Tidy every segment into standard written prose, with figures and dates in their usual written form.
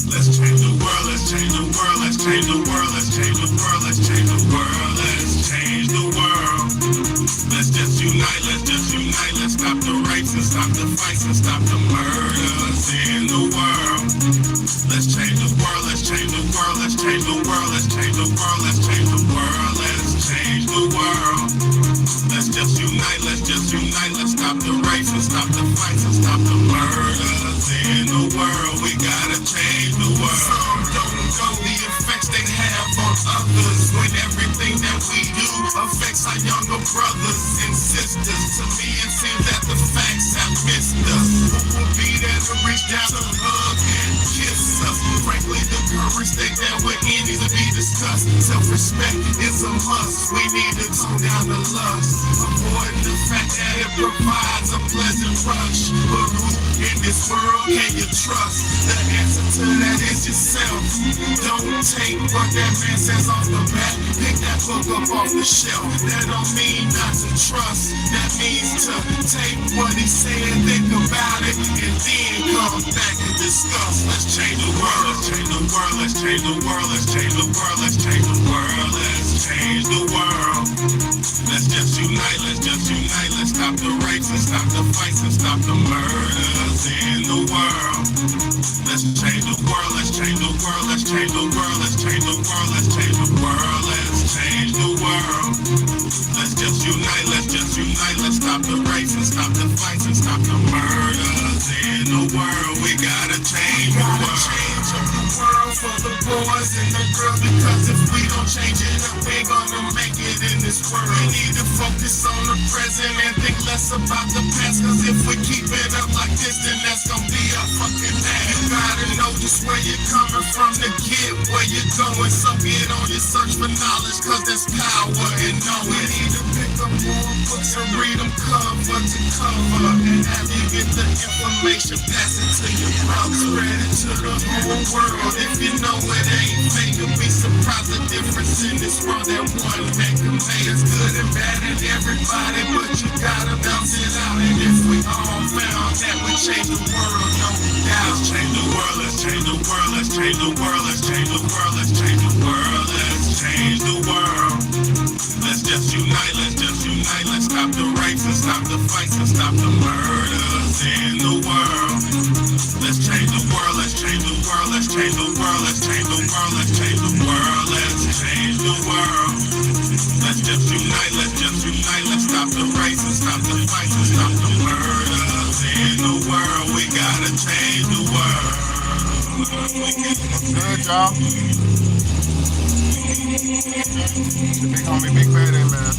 Let's change the world, let's change the world, let's change the world, let's change the world, let's change the world, let's change the world. Let's just unite, let's stop the rapes and stop the fights and stop the murders in the world. Let's change the world, let's change the world, let's change the world, let's change the world, let's change the world, let's change the world. Let's just unite, let's stop the rapes and stop the fights and stop the murders in the world. We gotta change the world. Some don't know the effects they have on others when everything that we do affects our younger brothers and sisters. To me it seems that the facts have missed us. Who will be there to reach down to hug and kiss us? Frankly, the courage they there with needs to be discussed. Self-respect is a must. We need to tone down the lust, avoiding the fact that it provides a pleasant rush. But who in this world can you trust? The answer to that is yourself. Don't take what that man says off the bat. Pick that book up off the shelf. That don't mean not to trust. That means to take what he said, think about it, and then come back and discuss. Let's change the world, let's change the world, let's change the world, let's change the world, let's change the world, let's change the world. Let's just unite, let's stop the rapes and stop the fights and stop the murders in the world. Let's change the world, let's change the world, let's change the world, let's change the world, let's change the world, let's change the world. Let's just unite, let's stop the rapes and stop the fights and stop the murders in the world. We gotta change the world. Change up the world for the boys and the girls, because if we don't change it up, we gonna make it in this world. We need to focus on the present and think less about the past, cause if we keep it up like this, then that's gonna be a fucking ass. You gotta know just where you're coming from to get where you're going, so get on your search for knowledge, cause there's power in knowing. We need to pick up more books and read them cover to cover, and have you get the information, pass it to your brother, spread it to the whole world. If you know it ain't fake, you'll be surprised the difference in this world that one man can make. It's good and bad in everybody, but you gotta bounce it out. And if we all found that we change the world, no doubt. Let's change the world, let's change the world, let's change the world, let's change the world, let's change the world, let's change the world. Let's just unite, let's stop the rapes and stop the fights and stop the murders in the world. Let's change the world, let's change the world, let's change the world, let's change the world, let's change the world, let's change the world. Let's just unite, let's stop the rapes and stop the fights and stop the murders in the world. We gotta change the world. Good, y'all. The big homie, Big BAYDAY, man.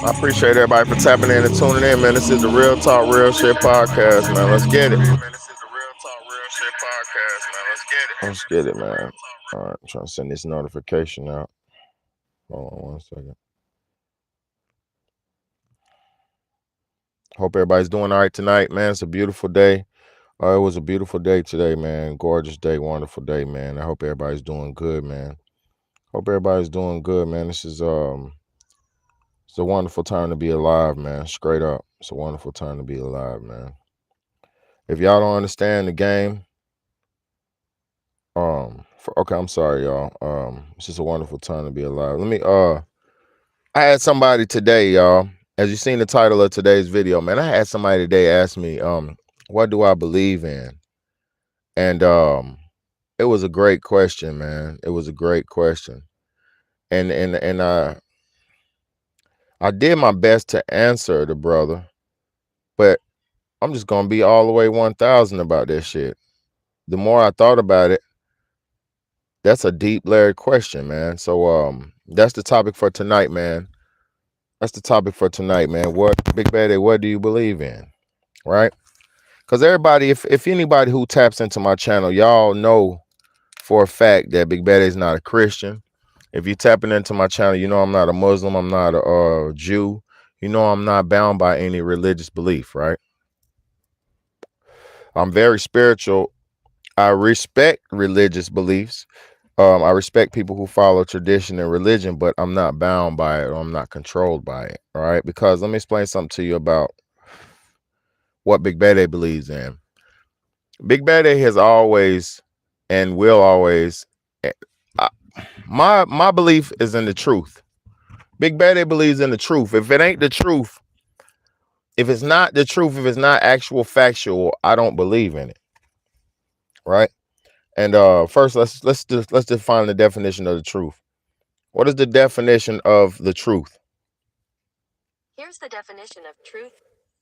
I appreciate everybody for tapping in and tuning in, man. This is the Real Talk, Real Shit podcast, man. Let's get it. Let's get it, man. All right, I'm trying to send this notification out. Hold on 1 second. Hope everybody's doing all right tonight, man. It's a beautiful day. It was a beautiful day today, man. Gorgeous day, wonderful day, man. I hope everybody's doing good, man. Hope everybody's doing good, man. This is it's a wonderful time to be alive, man. Straight up. It's a wonderful time to be alive, man. If y'all don't understand the game, okay, I'm sorry, y'all. It's just a wonderful time to be alive. I had somebody today, y'all. As you seen the title of today's video, man, I had somebody today ask me, what do I believe in? And it was a great question, man. It was a great question. And I did my best to answer the brother, but I'm just gonna be all the way 1,000 about this shit. The more I thought about it, that's a deep layered question, man. So that's the topic for tonight, man. That's the topic for tonight, man. What, Big BAYDAY, what do you believe in? Right? Because everybody, if anybody who taps into my channel, y'all know for a fact that Big BAYDAY is not a Christian. If you're tapping into my channel, you know I'm not a Muslim, I'm not a Jew. You know I'm not bound by any religious belief, right? I'm very spiritual. I respect religious beliefs. I respect people who follow tradition and religion, but I'm not bound by it or I'm not controlled by it. All right. Because let me explain something to you about what Big BAYDAY believes in. Big BAYDAY has always and will always. eh, I- my belief is in the truth. Big BAYDAY believes in the truth. If it ain't the truth, if it's not the truth, if it's not actual factual, I don't believe in it. Right. And first, let's define the definition of the truth. What is the definition of the truth? Here's the definition of truth: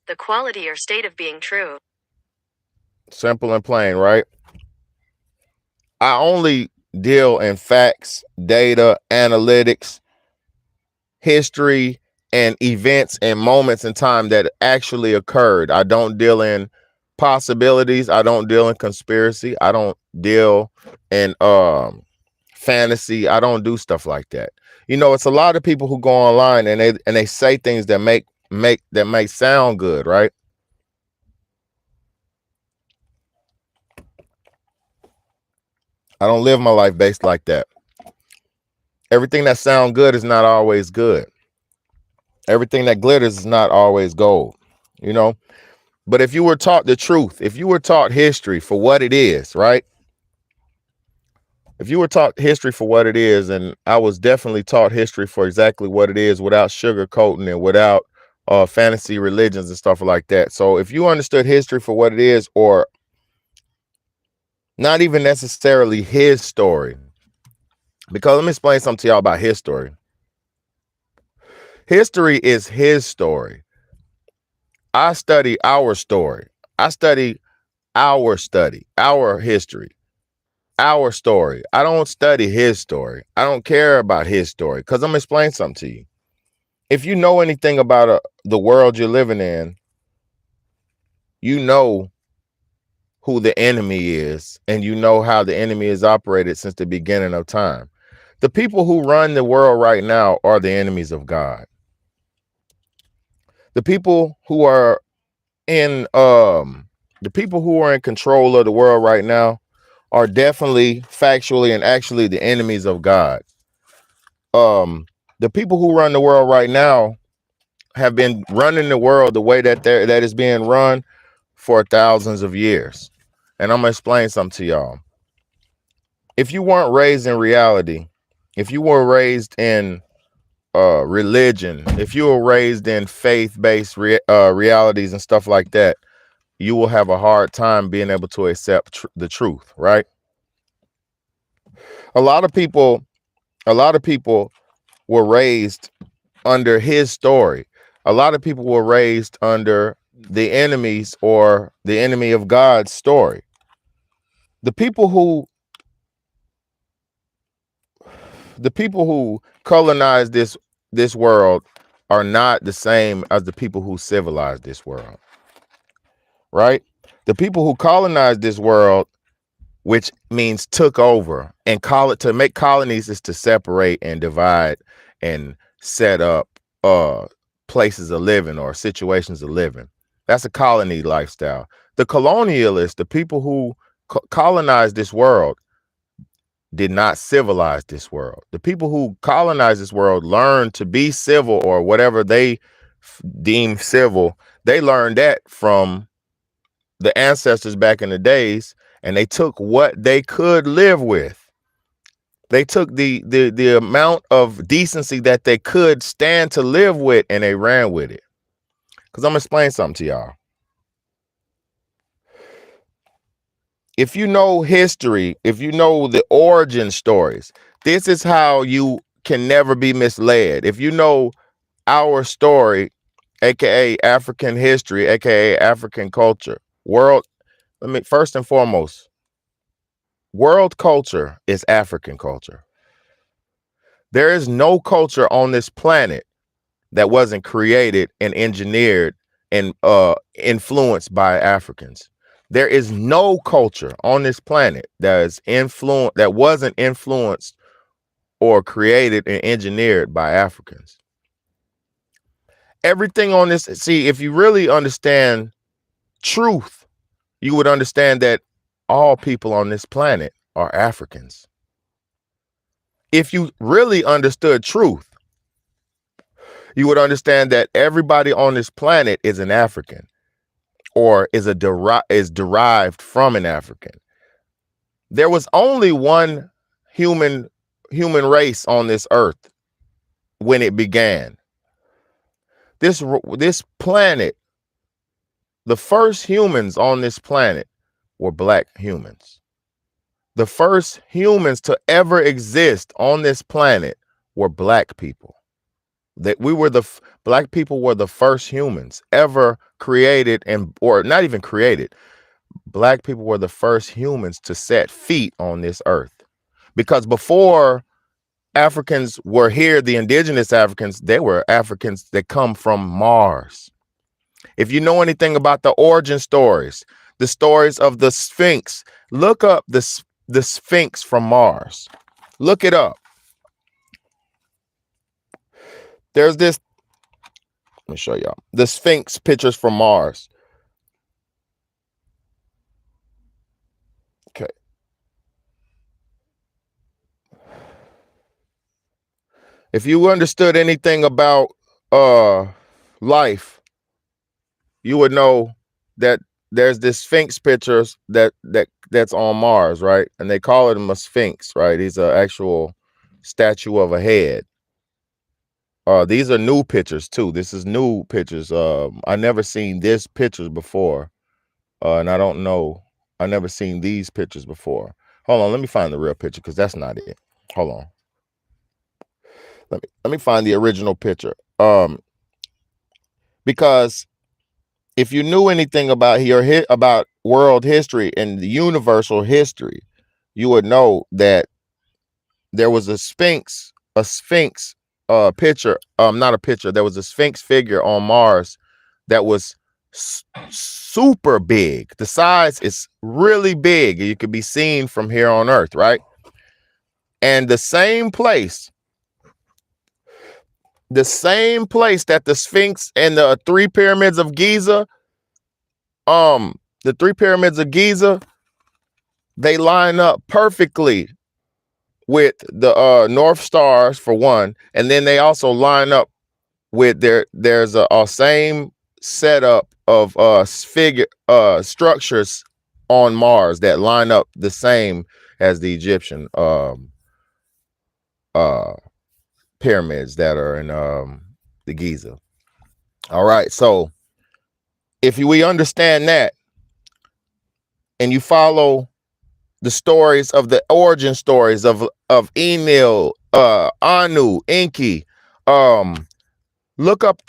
the quality or state of being true. Simple and plain, right? I only deal in facts, data, analytics, history, and events and moments in time that actually occurred. I don't deal in possibilities. I don't deal in conspiracy. I don't deal in fantasy. I don't do stuff like that. You know, it's a lot of people who go online and they say things that make sound good, right? I don't live my life based like that. Everything that sounds good is not always good. Everything that glitters is not always gold, you know? But if you were taught the truth, if you were taught history for what it is, right? If you were taught history for what it is, and I was definitely taught history for exactly what it is without sugarcoating and without fantasy religions and stuff like that. So if you understood history for what it is, or not even necessarily his story, because let me explain something to y'all about his story. History is his story. I study our story. I study our history, our story. I don't study his story. I don't care about his story because I'm gonna explain something to you. If you know anything about the world you're living in, you know who the enemy is and you know how the enemy has operated since the beginning of time. The people who run the world right now are the enemies of God. The people who are in the people who are in control of the world right now are definitely factually and actually the enemies of God. Um, the people who run the world right now have been running the world the way that is being run for thousands of years. And I'm gonna explain something to y'all. If you weren't raised in reality, if you were raised in religion, if you were raised in faith-based realities and stuff like that, you will have a hard time being able to accept the truth, right? A lot of people, a lot of people were raised under his story. A lot of people were raised under the enemies or the enemy of God's story. The people who the people who colonized this world are not the same as the people who civilized this world, right? The people who colonized this world, which means took over, and call it to make colonies is to separate and divide and set up places of living or situations of living. That's a colony lifestyle. The colonialists, the people who colonized this world, did not civilize this world. The people who colonized this world learned to be civil or whatever they deem civil. They learned that from the ancestors back in the days, and they took what they could live with. They took the amount of decency that they could stand to live with, and they ran with it. Because I'm gonna explain something to y'all. If you know history, if you know the origin stories, this is how you can never be misled. If you know our story, aka African history, aka African culture, let me first and foremost, world culture is African culture. There is no culture on this planet that wasn't created and engineered and influenced by Africans. There is no culture on this planet that wasn't influenced or created and engineered by Africans. Everything on this, see, if you really understand truth, you would understand that all people on this planet are Africans. If you really understood truth, you would understand that everybody on this planet is an African, or is derived from an African. There was only one human human race on this earth when it began. This planet, the first humans on this planet were black humans. The first humans to ever exist on this planet were black people. That we were black people were the first humans ever created, or not even created. Black people were the first humans to set feet on this earth. Because before Africans were here, the indigenous Africans, they were Africans that come from Mars. If you know anything about the origin stories, the stories of the Sphinx, look up the Sphinx from Mars. Look it up. There's this, let me show y'all, the Sphinx pictures from Mars. Okay. If you understood anything about life, you would know that there's this Sphinx pictures that's on Mars, right? And they call him a Sphinx, right? He's an actual statue of a head. These are new pictures too. This is new pictures. I never seen this pictures before, and I don't know. I never seen these pictures before. Hold on, let me find the real picture because that's not it. Hold on. Let me find the original picture. Because if you knew anything about about world history and the universal history, you would know that there was a Sphinx picture, not a picture, there was a Sphinx figure on Mars that was super big. The size is really big. You could be seen from here on Earth, right? And the same place that the Sphinx and the three pyramids of Giza, they line up perfectly with the North Stars for one, and then they also line up with there's a same setup of structures on Mars that line up the same as the Egyptian pyramids that are in the Giza. All right, so if we understand that and you follow the stories of the origin stories of Enlil, Anu, Enki, look up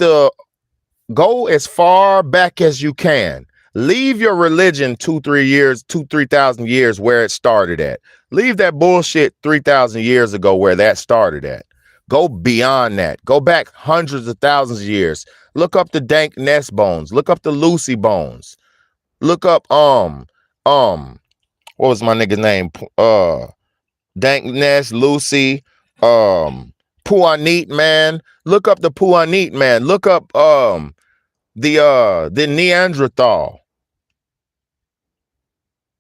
go as far back as you can. Leave your religion 3,000 years where it started at. Leave that bullshit 3,000 years ago where that started at. Go beyond that. Go back hundreds of thousands of years. Look up the Dank Ness bones. Look up the Lucy bones. Look up what was my nigga's name? Dank Ness, Lucy, Puanit man. Look up the Puanit man. Look up the Neanderthal.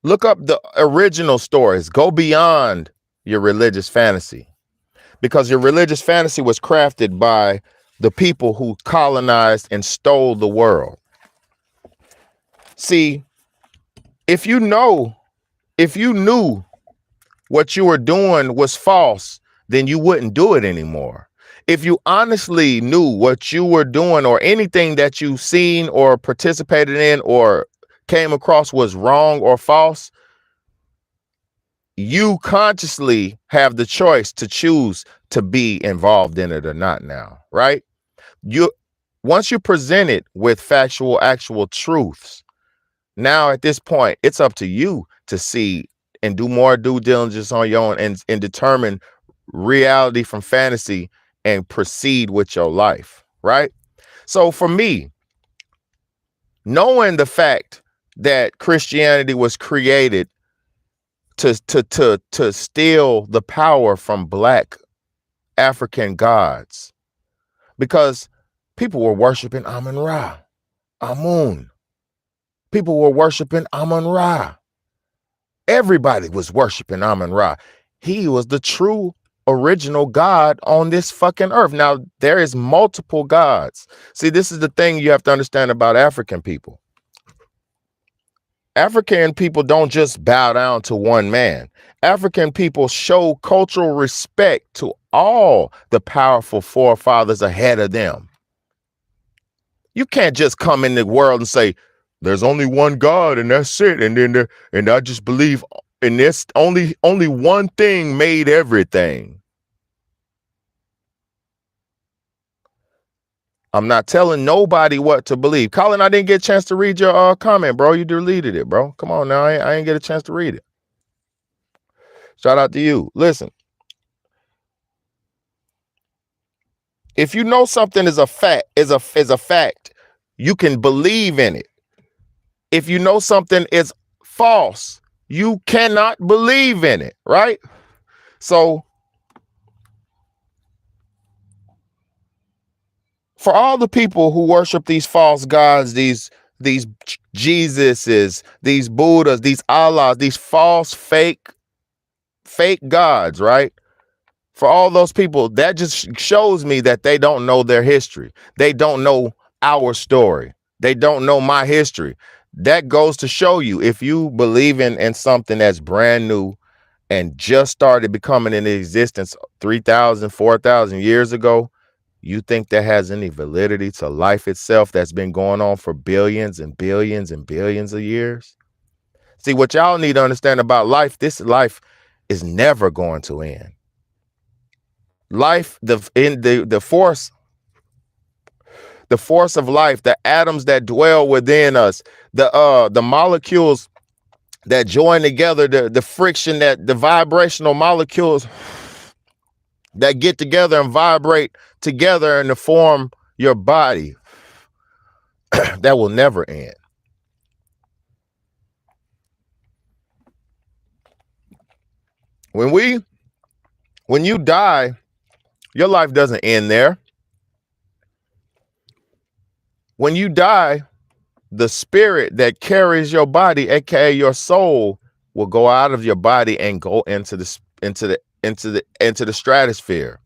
Look up the original stories. Go beyond your religious fantasy, because your religious fantasy was crafted by the people who colonized and stole the world. See, if you knew what you were doing was false, then you wouldn't do it anymore. If you honestly knew what you were doing, or anything that you've seen or participated in or came across was wrong or false, you consciously have the choice to choose to be involved in it or not now, right? Once you're presented with actual truths, now at this point, it's up to you to see and do more due diligence on your own and determine reality from fantasy and proceed with your life, right? So for me, knowing the fact that Christianity was created to steal the power from black African gods, because people were worshiping Amun-Ra, Amun. People were worshiping Amun-Ra. Everybody was worshiping Amun-Ra. He was the true original God on this fucking earth. Now, there is multiple gods. See, this is the thing you have to understand about African people. African people don't just bow down to one man. African people show cultural respect to all the powerful forefathers ahead of them. You can't just come in the world and say, there's only one God and that's it. And I just believe in this. Only one thing made everything. I'm not telling nobody what to believe. Colin, I didn't get a chance to read your comment, bro. You deleted it, bro. Come on now. I ain't get a chance to read it. Shout out to you. Listen. If you know something is a fact, you can believe in it. If you know something is false, you cannot believe in it, right? So for all the people who worship these false gods, these Jesuses, these Buddhas, these Allahs, these false fake gods, right? For all those people, that just shows me that they don't know their history. They don't know our story. They don't know my history. That goes to show you, if you believe in something that's brand new and just started becoming in existence 3,000, 4,000 years ago, you think that has any validity to life itself that's been going on for billions and billions and billions of years? See, what y'all need to understand about life, this life is never going to end. Life, the force of life, the atoms that dwell within us, the molecules that join together, the friction, that the vibrational molecules that get together and vibrate together and to form your body, that will never end. When you die, your life doesn't end there. When you die, the spirit that carries your body, aka your soul, will go out of your body and go into the stratosphere.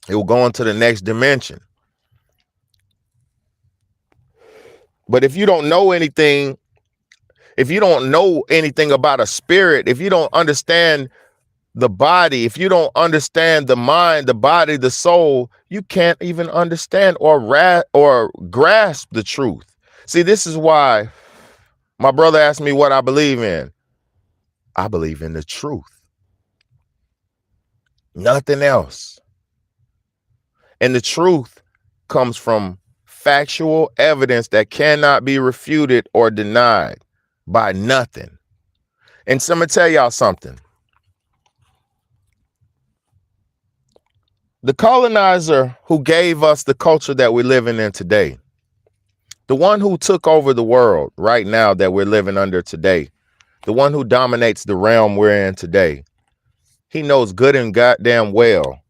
It will go into the next dimension. But if you don't know anything about a spirit, if you don't understand the body, if you don't understand the mind, the body, the soul, you can't even understand or grasp the truth. See, this is why my brother asked me what I believe in. I believe in the truth. Nothing else. And the truth comes from factual evidence that cannot be refuted or denied by nothing. And so I'm going to tell y'all something. The colonizer who gave us the culture that we're living in today, the one who took over the world right now that we're living under today, the one who dominates the realm we're in today, he knows good and goddamn well,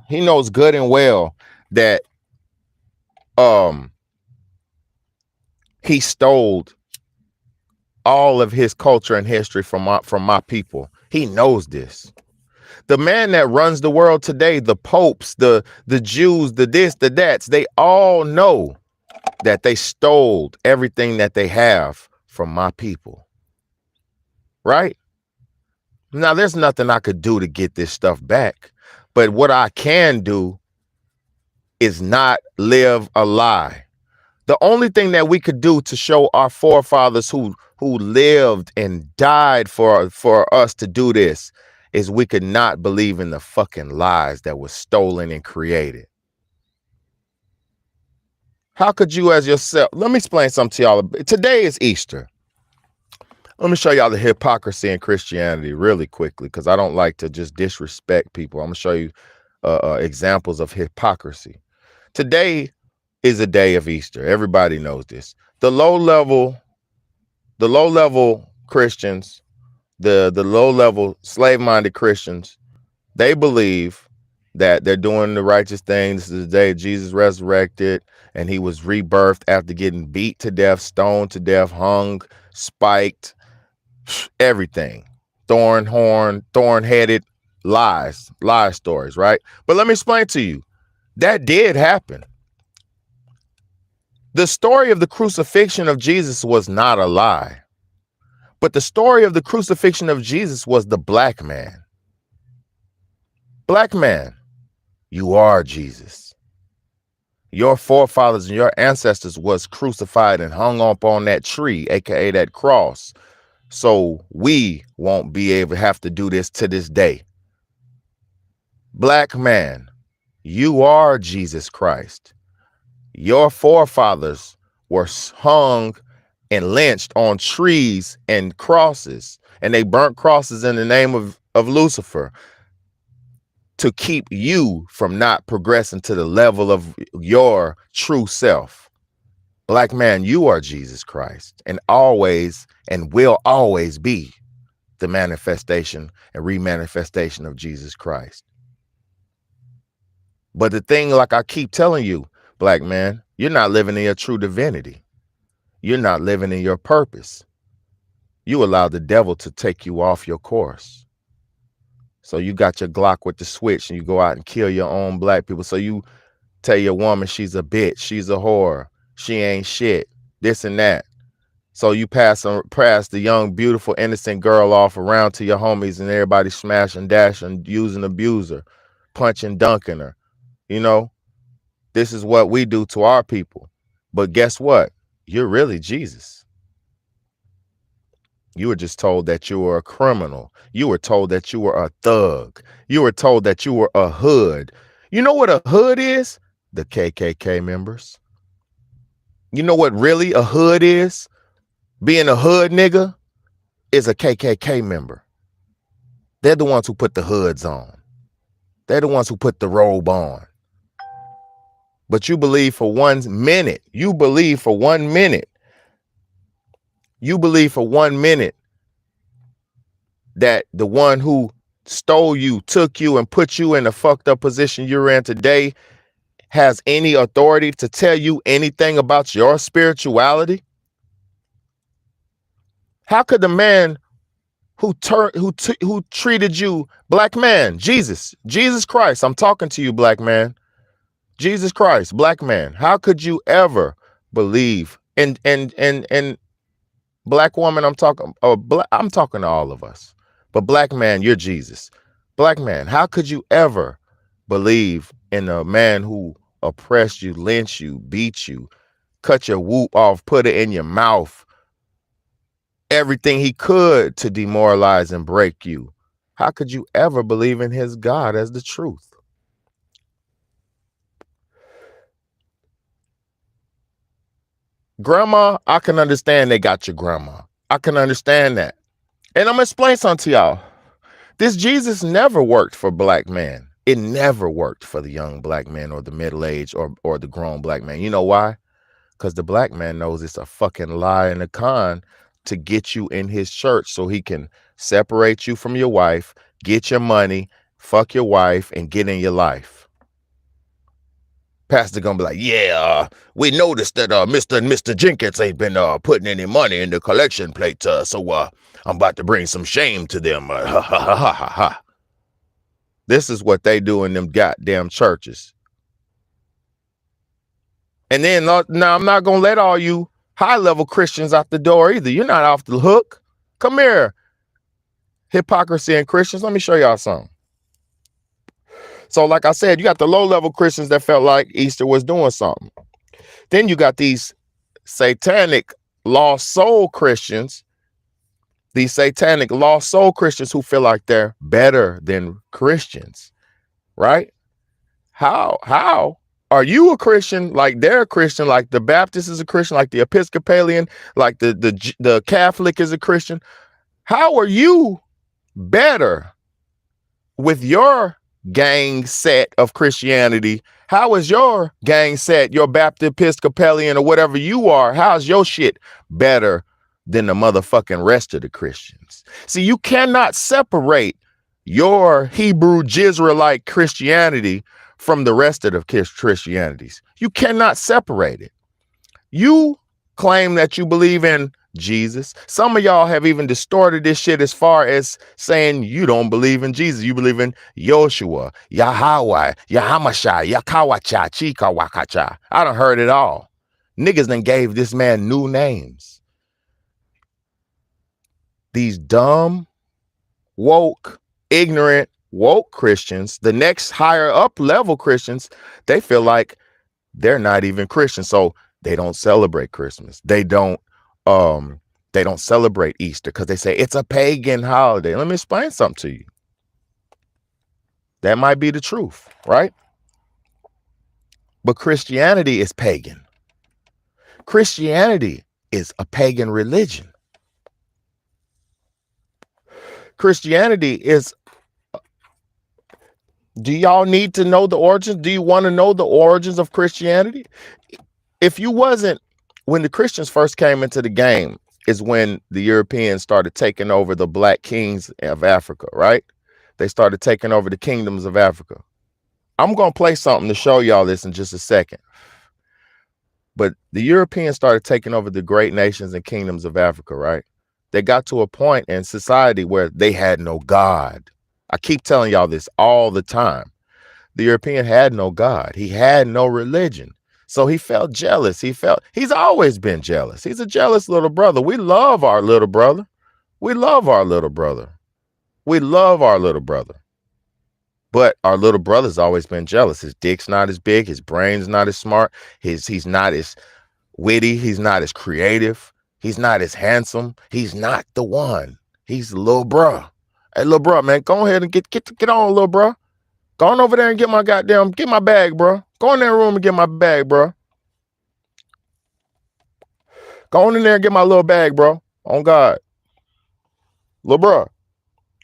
he knows good and well that he stole all of his culture and history from my people. He knows this. The man that runs the world today, the popes, the Jews, the this, the that's, they all know that they stole everything that they have from my people. Right? Now, there's nothing I could do to get this stuff back. But what I can do is not live a lie. The only thing that we could do to show our forefathers who lived and died for us to do this is we could not believe in the fucking lies that were stolen and created. How could you as yourself? Let me explain something to y'all. Today is Easter. Let me show y'all the hypocrisy in Christianity really quickly, because I don't like to just disrespect people. I'm going to show you examples of hypocrisy. Today is a day of Easter. Everybody knows this. The low level Christians, the low level slave minded Christians, they believe that they're doing the righteous thing. This is the day Jesus resurrected and he was rebirthed after getting beat to death, stoned to death, hung, spiked, everything, thorn headed, lie stories, right? But let me explain to you. That did happen. The story of the crucifixion of Jesus was not a lie. But the story of the crucifixion of Jesus was the black man. Black man, you are Jesus. Your forefathers and your ancestors was crucified and hung up on that tree, aka that cross. So we won't be able to have to do this to this day. Black man, you are Jesus Christ. Your forefathers were hung and lynched on trees and crosses, and they burnt crosses in the name of Lucifer to keep you from not progressing to the level of your true self. Black man, you are Jesus Christ, and always and will always be the manifestation and remanifestation of Jesus Christ. But the thing, like I keep telling you, black man, you're not living in your true divinity. You're not living in your purpose. You allow the devil to take you off your course. So you got your Glock with the switch and you go out and kill your own black people. So you tell your woman she's a bitch, she's a whore, she ain't shit, this and that. So you pass the young, beautiful, innocent girl off around to your homies and everybody smashing, dashing, using, abuser, punching, dunking her. You know, this is what we do to our people. But guess what? You're really Jesus. You were just told that you were a criminal. You were told that you were a thug. You were told that you were a hood. You know what a hood is? The KKK members. You know what really a hood is? Being a hood nigga is a KKK member. They're the ones who put the hoods on. They're the ones who put the robe on. But you believe for 1 minute, you believe for 1 minute that the one who stole you, took you, and put you in the fucked up position you're in today has any authority to tell you anything about your spirituality? How could the man who treated you, black man, Jesus Christ, I'm talking to you, black man, Jesus Christ, black man, how could you ever believe and black woman, I'm talking to all of us. But black man, you're Jesus. Black man, how could you ever believe in a man who oppressed you, lynched you, beat you, cut your whoop off, put it in your mouth, everything he could to demoralize and break you? How could you ever believe in his God as the truth? Grandma, I can understand they got your grandma. I can understand that. And I'm going to explain something to y'all. This Jesus never worked for black men. It never worked for the young black man or the middle-aged or the grown black man. You know why? Because the black man knows it's a fucking lie and a con to get you in his church so he can separate you from your wife, get your money, fuck your wife, and get in your life. Pastor gonna be like, yeah, we noticed that Mr. and Mr. Jenkins ain't been putting any money in the collection plate, so I'm about to bring some shame to them. Ha ha ha ha ha. This is what they do in them goddamn churches. And then now I'm not gonna let all you high-level Christians out the door either. You're not off the hook. Come here, hypocrisy and Christians. Let me show y'all something. So like I said, you got the low-level Christians that felt like Easter was doing something. Then you got these satanic lost soul Christians, who feel like they're better than Christians, right? How are you a Christian like they're a Christian, like the Baptist is a Christian, like the Episcopalian, like the Catholic is a Christian? How are you better with your gang set of Christianity? How is your gang set, your Baptist, Episcopalian, or whatever you are, how's your shit better than the motherfucking rest of the Christians? See, you cannot separate your Hebrew Jizraelite Christianity from the rest of the Christianities. You cannot separate it. You claim that you believe in Jesus. Some of y'all have even distorted this shit as far as saying you don't believe in Jesus. You believe in Yoshua, Yahweh, Yahamashai, Yakawacha, Chikawakacha. I done heard it all. Niggas done gave this man new names. These dumb, woke, ignorant, woke Christians, the next higher up level Christians, they feel like they're not even Christian. So they don't celebrate Christmas. They don't celebrate Easter because they say it's a pagan holiday. Let me explain something to you. That might be the truth, right? But Christianity is pagan. Christianity is a pagan religion. Christianity is. Do y'all need to know the origins? Do you want to know the origins of Christianity? If you wasn't, when the Christians first came into the game, is when the Europeans started taking over the black kings of Africa, right? They started taking over the kingdoms of Africa. I'm going to play something to show y'all this in just a second. But the Europeans started taking over the great nations and kingdoms of Africa, right? They got to a point in society where they had no God. I keep telling y'all this all the time. The European had no God. He had no religion. So he felt jealous. He's always been jealous. He's a jealous little brother. We love our little brother. We love our little brother. We love our little brother. But our little brother's always been jealous. His dick's not as big. His brain's not as smart. He's not as witty. He's not as creative. He's not as handsome. He's not the one. He's the little bruh. Hey, little bruh, man, go ahead and get on, little bruh. Go on over there and get my bag, bro. Go in that room and get my bag, bro. Go on in there and get my little bag, bro. On God. Lil' bro,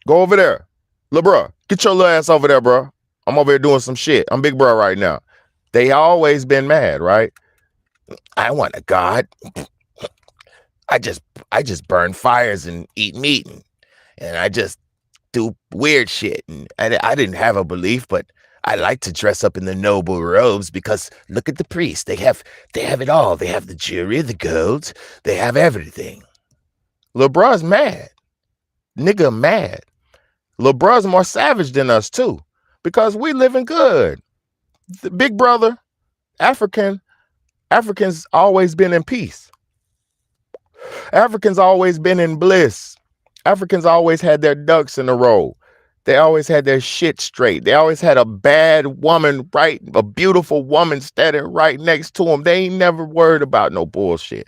go over there. Lil' bro, get your little ass over there, bro. I'm over here doing some shit. I'm big bro right now. They always been mad, right? I want a God. I just burn fires and eat meat and I just do weird shit. And I didn't have a belief, but I like to dress up in the noble robes because look at the priests. They have it all. They have the jewelry, the gold. They have everything. Lil' bruh's mad. Nigga mad. Lil' bruh's more savage than us too because we living good. The big brother, Africans always been in peace. Africans always been in bliss. Africans always had their ducks in a row. They always had their shit straight. They always had a bad woman, right? A beautiful woman standing right next to them. They ain't never worried about no bullshit.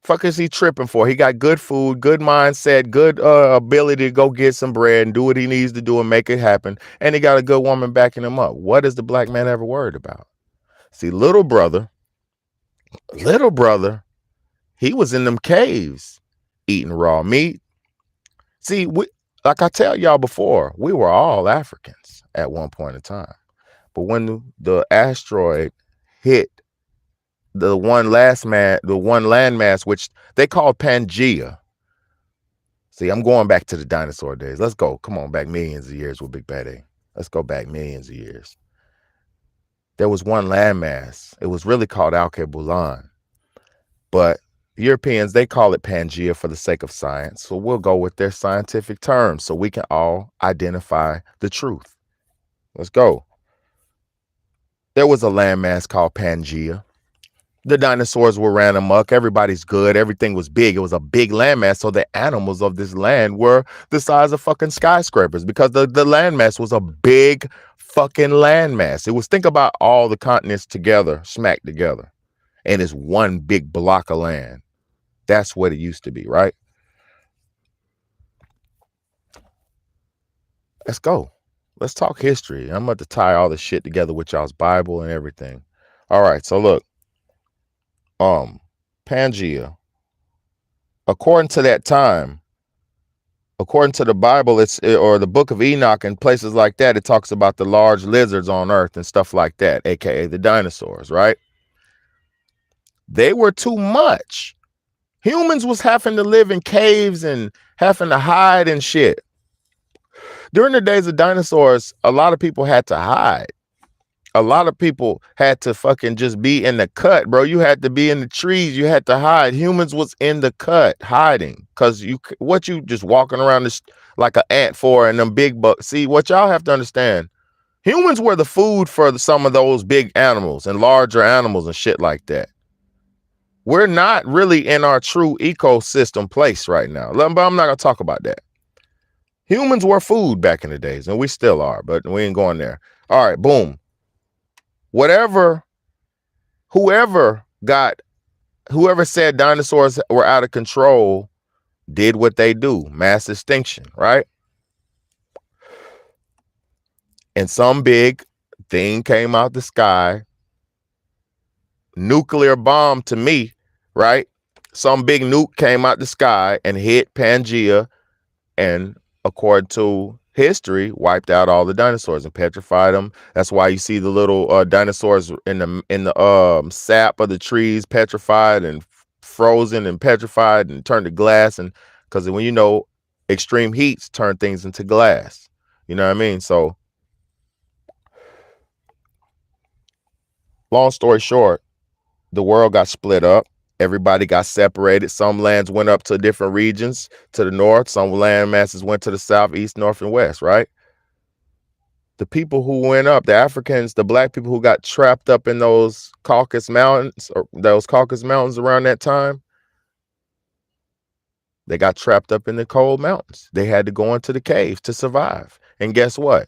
Fuck is he tripping for? He got good food, good mindset, good ability to go get some bread and do what he needs to do and make it happen. And he got a good woman backing him up. What is the black man ever worried about? See, little brother, he was in them caves eating raw meat. See, like I tell y'all before, we were all Africans at one point in time. But when the asteroid hit the one landmass, which they call Pangea. See, I'm going back to the dinosaur days. Let's go. Come on, back millions of years with Big BAYDAY. Let's go back millions of years. There was one landmass. It was really called Alkebulan. But Europeans, they call it Pangea for the sake of science. So we'll go with their scientific terms so we can all identify the truth. Let's go. There was a landmass called Pangea. The dinosaurs were ran amok. Everybody's good. Everything was big. It was a big landmass. So the animals of this land were the size of fucking skyscrapers because the landmass was a big fucking landmass. It was, think about all the continents together, smacked together. And it's one big block of land. That's what it used to be, right? Let's go. Let's talk history. I'm about to tie all this shit together with y'all's Bible and everything. All right, so look. Pangea. According to that time, according to the Bible, or the Book of Enoch and places like that, it talks about the large lizards on Earth and stuff like that, aka the dinosaurs, right? They were too much. Humans was having to live in caves and having to hide and shit. During the days of dinosaurs, a lot of people had to hide. a lot of people had to fucking just be in the cut, bro. You had to be in the trees. You had to hide. Humans was in the cut hiding because what you just walking around this like an ant for and them big bucks. See, what y'all have to understand, humans were the food for some of those big animals and larger animals and shit like that. We're not really in our true ecosystem place right now. But I'm not going to talk about that. Humans were food back in the days, and we still are, but we ain't going there. All right, boom. Whoever said dinosaurs were out of control did what they do, mass extinction, right? And some big thing came out the sky, nuclear bomb to me, right? Some big nuke came out the sky and hit Pangea, and according to history, wiped out all the dinosaurs and petrified them. That's why you see the little dinosaurs in the sap of the trees, petrified and frozen and petrified and turned to glass. And because when extreme heats turn things into glass, you know what I mean? So, long story short, the world got split up. Everybody got separated. Some lands went up to different regions to the north. Some land masses went to the south, east, north, and west, right? The people who went up, the Africans, the black people who got trapped up in those Caucasus Mountains around that time, they got trapped up in the cold mountains. They had to go into the caves to survive. And guess what?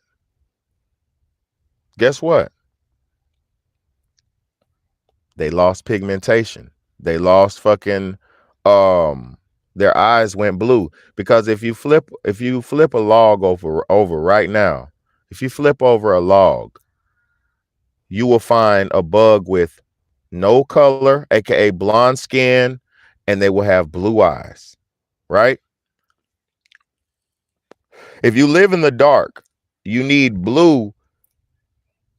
They lost pigmentation. They lost fucking their eyes went blue. Because if you flip a log over right now, if you flip over a log, you will find a bug with no color, aka blonde skin, and they will have blue eyes, right? If you live in the dark, you need blue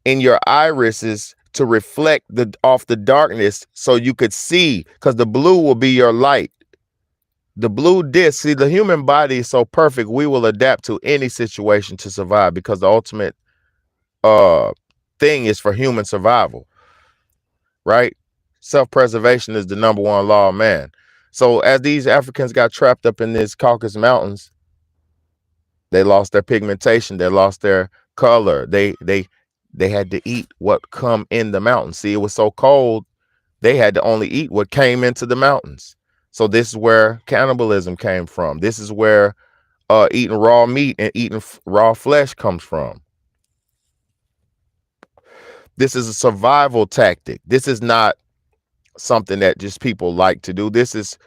in your irises to reflect off the darkness so you could see, because the blue will be your light. The blue disc, see, the human body is so perfect, we will adapt to any situation to survive, because the ultimate thing is for human survival, right? Self-preservation is the number one law of man. So as these Africans got trapped up in these Caucasus Mountains, they lost their pigmentation, they lost their color. They had to eat what come in the mountains. See, it was so cold, they had to only eat what came into the mountains. So this is where cannibalism came from. This is where eating raw meat and eating raw flesh comes from. This is a survival tactic. This is not something that just people like to do. This is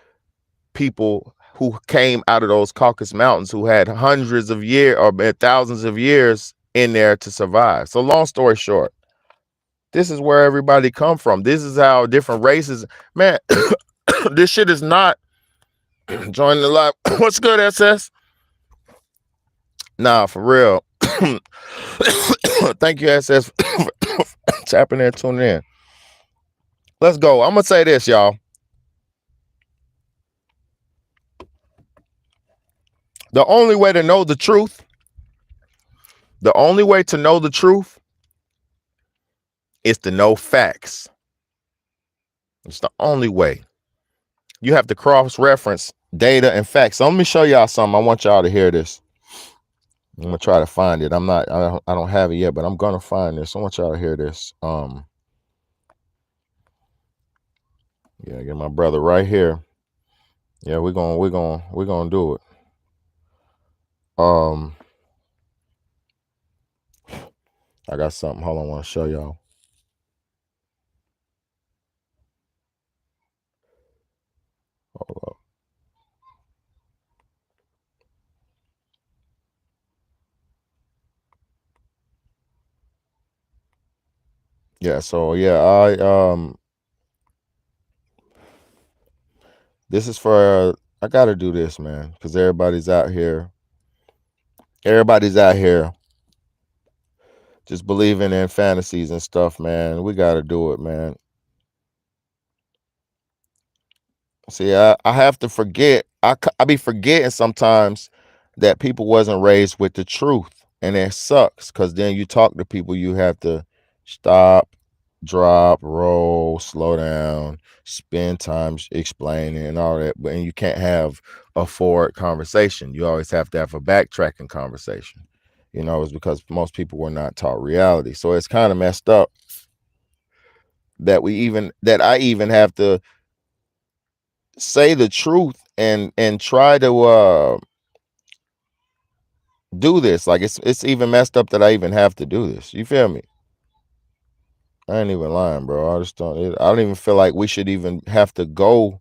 people who came out of those Caucasus Mountains who had hundreds of years or thousands of years in there to survive. So long story short, this is where everybody come from. This is how different races, man, this shit is not joining the live. What's good, SS? Nah, for real. Thank you, SS, for tapping in, tuning in. Let's go. I'm going to say this, y'all. The only way to know the truth, is to know facts. It's the only way. You have to cross-reference data and facts. So let me show y'all something. I want y'all to hear this. I'm gonna try to find it. I don't have it yet, but I'm gonna find this. I want y'all to hear this. Yeah, get my brother right here. Yeah, we're gonna do it. I got something. Hold on, I want to show y'all. Hold up. Yeah, so yeah, this is for I gotta do this, man, because everybody's out here just believing in fantasies and stuff, man. We gotta do it, man. See, I have to forget. I be forgetting sometimes that people wasn't raised with the truth, and it sucks because then you talk to people, you have to Stop, drop, roll, slow down, spend time explaining and all that. But and you can't have a forward conversation. You always have to have a backtracking conversation. It's because most people were not taught reality. So it's kind of messed up that I even have to say the truth and try to do this. Like it's even messed up that I even have to do this. You feel me? I ain't even lying, bro. I don't even feel like we should even have to go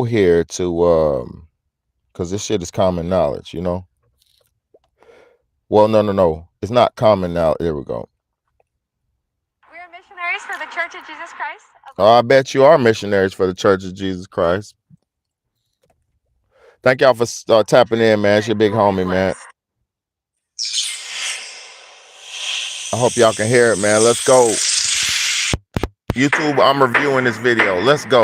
here to because this shit is common knowledge, Well, no. It's not common knowledge. There we go. We are missionaries for the Church of Jesus Christ. Oh, I bet you are missionaries for the Church of Jesus Christ. Thank y'all for tapping in, man. It's your big homie, man. I hope y'all can hear it, man. Let's go. YouTube, I'm reviewing this video. Let's go.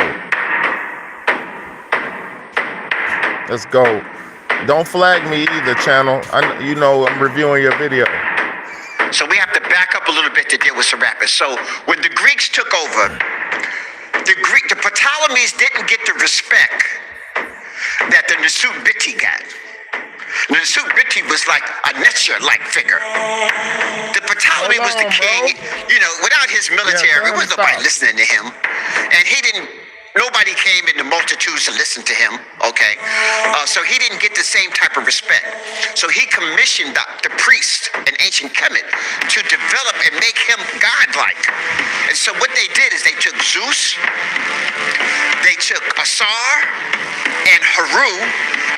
Let's go. Don't flag me either, channel. I'm reviewing your video. So we have to back up a little bit to deal with Serapis. So when the Greeks took over, the Ptolemies didn't get the respect that the Nasut Biti got. The Nasut Biti was like a Nietzsche-like figure. The Ptolemy was the king. Without his military, there was nobody listening to him. And nobody came in the multitudes to listen to him, okay? So he didn't get the same type of respect. So he commissioned the priest in ancient Kemet to develop and make him godlike. And so what they did is they took Zeus, they took Asar and Haru,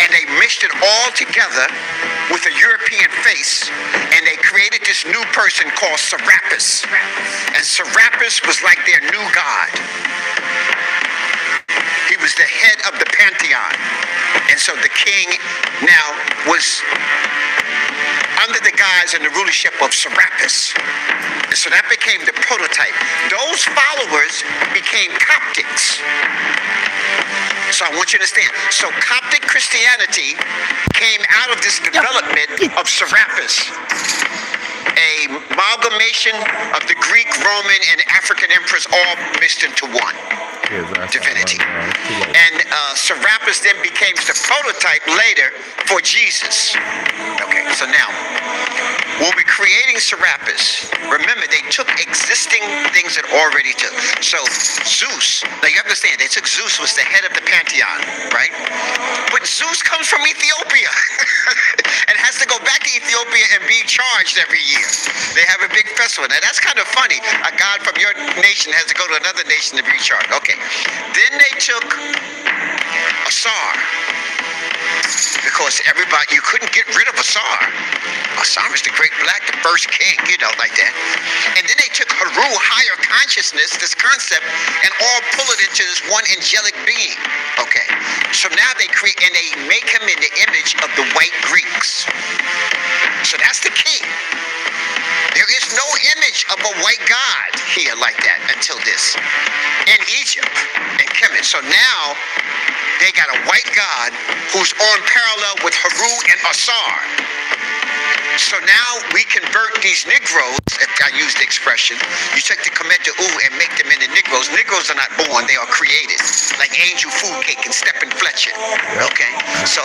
and they mixed it all together with a European face, and they created this new person called Serapis. And Serapis was like their new god. He was the head of the pantheon. And so the king now was under the guise and the rulership of Serapis. And so that became the prototype. Those followers became Coptics. So I want you to understand. So Coptic Christianity came out of this development of Serapis, a amalgamation of the Greek, Roman, and African emperors all mixed into one divinity. And Serapis then became the prototype later for Jesus. Okay, so now, when we're creating Serapis, remember they took existing things that already took. So Zeus, now you understand, they took Zeus was the head of the pantheon, right? But Zeus comes from Ethiopia and has to go back to Ethiopia and be charged every year. They have a big festival. Now that's kind of funny. A god from your nation has to go to another nation to be charged. Okay. Then they took Asar, because you couldn't get rid of Asar. Asar is the great black, the first king, like that. And then they took Haru, higher consciousness, this concept, and all pull it into this one angelic being. Okay. So now they create, and they make him in the image of the white Greeks. So that's the key. There is no image of a white god here like that until this. In Egypt, in Kemet. So now they got a white god who's on parallel with Haru and Asar. So now we convert these Negroes, if I use the expression, you take the Kemetu and make them into Negroes. Negroes are not born, they are created. Like Angel Food Cake and Stephen Fletcher. Okay? So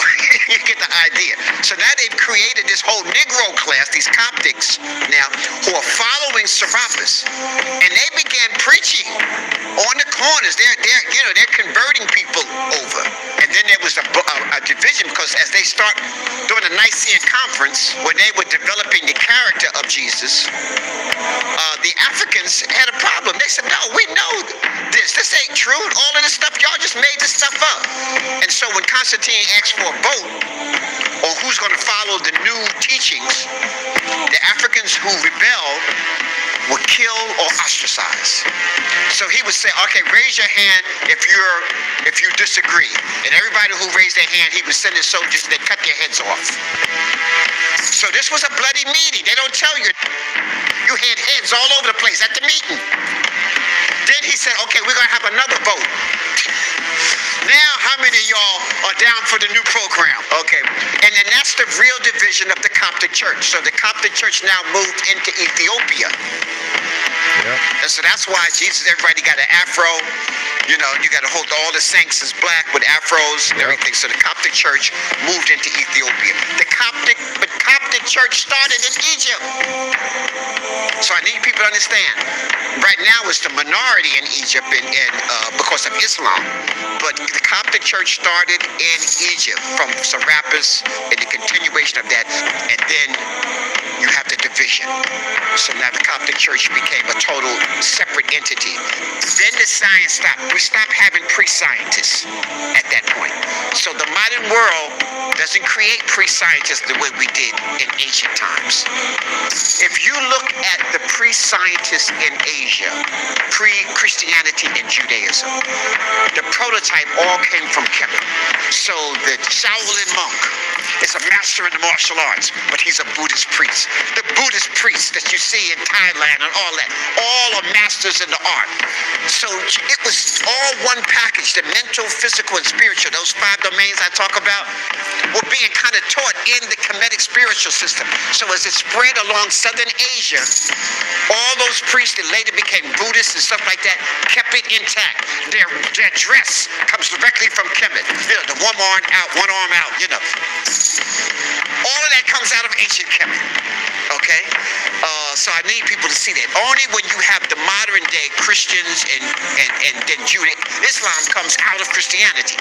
you get the idea. So now they've created this whole Negro class, these Coptics now, who are following Serapis. And they began preaching on the corners. They're converting people over. And then there was a division, because as they start doing the Nicene Conference, when they were developing the character of Jesus, the Africans had a problem. They said, no, we know this. This ain't true. All of this stuff, y'all just made this stuff up. And so when Constantine asked for a vote on who's going to follow the new teachings, the Africans who rebelled were killed or ostracized. So he would say, okay, raise your hand if you disagree. And everybody who raised their hand, he would send his soldiers, they'd cut their heads off. So this was a bloody meeting. They don't tell you. You had heads all over the place at the meeting. Then he said, okay, we're going to have another vote. Now, how many of y'all are down for the new program? Okay. And then that's the real division of the Coptic Church. So the Coptic Church now moved into Ethiopia. Yep. And so that's why Jesus, everybody got an afro. You know, you got to hold all the saints as black with afros and everything. So the Coptic church moved into Ethiopia. But Coptic church started in Egypt. So I need people to understand. Right now it's the minority in Egypt because of Islam. But the Coptic church started in Egypt from Serapis and the continuation of that. And then you have the division. So now the Coptic church became a total separate entity. Then the science stopped. We stopped having pre-scientists at that point. So the modern world doesn't create pre-scientists the way we did in ancient times. If you look at the pre-scientists in Asia, pre-Christianity and Judaism, the prototype all came from Kemet. So the Shaolin monk is a master in the martial arts, but he's a Buddhist priest. The Buddhist priests that you see in Thailand and all that, all are masters in the art. So it was all one package, the mental, physical, and spiritual. Those 5 domains I talk about were being kind of taught in the Kemetic spiritual system. So as it spread along southern Asia, all those priests that later became Buddhists and stuff like that kept it intact. Their dress comes directly from Kemet. You know, the one arm out, you know. All of that comes out of ancient Kemet. Okay? So I need people to see that. Only when you have the modern day Christians and then Judaism, Islam comes out of Christianity.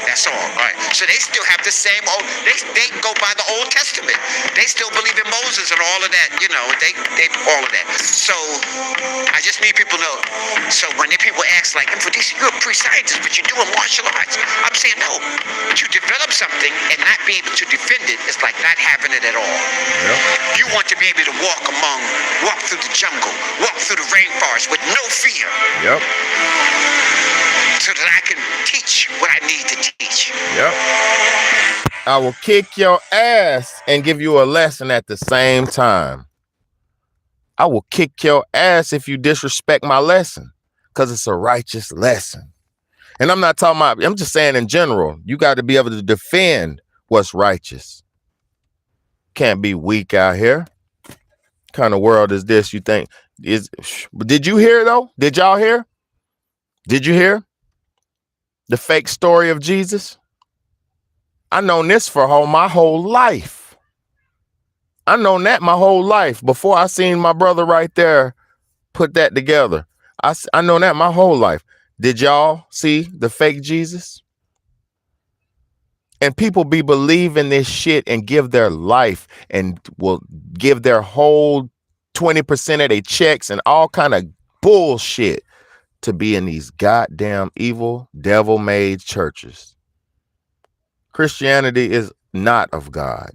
That's all. All right. So they still have the same old, they go by the Old Testament. They still believe in Moses and all of that, you know, they all of that. So I just need people to know. So when people ask like, you're a pre-scientist, but you're doing martial arts. I'm saying no. To develop something and not be able to defend it is like not having it at all. Yep. You want to be able to walk through the jungle, walk through the rainforest with no fear. Yep. So that I can teach what I need to teach. Yep. I will kick your ass and give you a lesson at the same time. I will kick your ass if you disrespect my lesson, because it's a righteous lesson. And I'm not talking about, I'm just saying in general, you got to be able to defend what's righteous. Can't be weak out here. What kind of world is this, you think? Did you hear though? Did y'all hear? Did you hear the fake story of Jesus? I known this for my whole life. I known that my whole life before I seen my brother right there put that together. I known that my whole life. Did y'all see the fake Jesus? And people be believing this shit and give their life and will give their whole 20% of their checks and all kind of bullshit to be in these goddamn evil, devil-made churches. Christianity is not of God.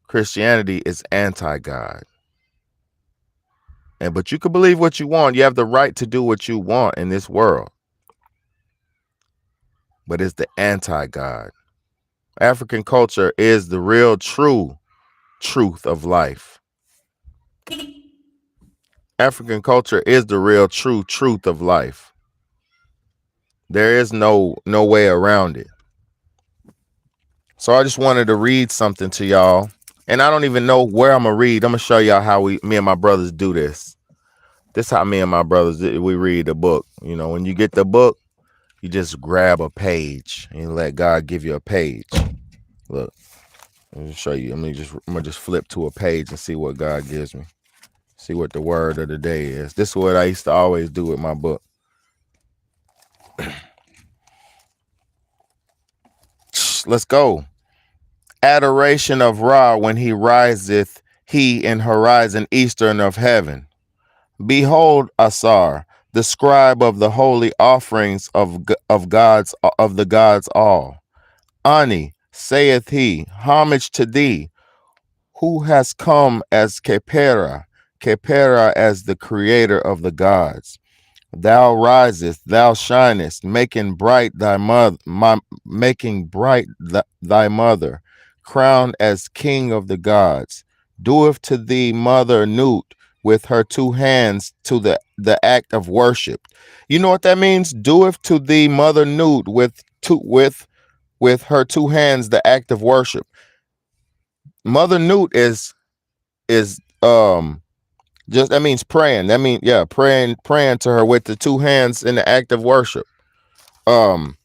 Christianity is anti-God. But you can believe what you want. You have the right to do what you want in this world. But it's the anti-God. African culture is the real true truth of life. African culture is the real true truth of life. There is no way around it. So I just wanted to read something to y'all. And I don't even know where I'm going to read. I'm going to show y'all how me and my brothers do this. This is how me and my brothers, we read the book. You know, when you get the book, you just grab a page and let God give you a page. Look, let me show you. I'm gonna just flip to a page and see what God gives me. See what the word of the day is. This is what I used to always do with my book. Let's go. Adoration of Ra when he riseth, he in horizon eastern of heaven. Behold, Asar, the scribe of the holy offerings of the gods all. Ani, saith he, homage to thee, who has come as Khepera as the creator of the gods. Thou risest, thou shinest, making bright thy mother, crowned as king of the gods. Doeth to thee mother Nut with her 2 hands to the act of worship. You know what that means? Doeth to thee mother Nut with her 2 hands the act of worship. Mother Nut is Just that means praying. That means yeah, praying to her with the two hands in the act of worship. Um,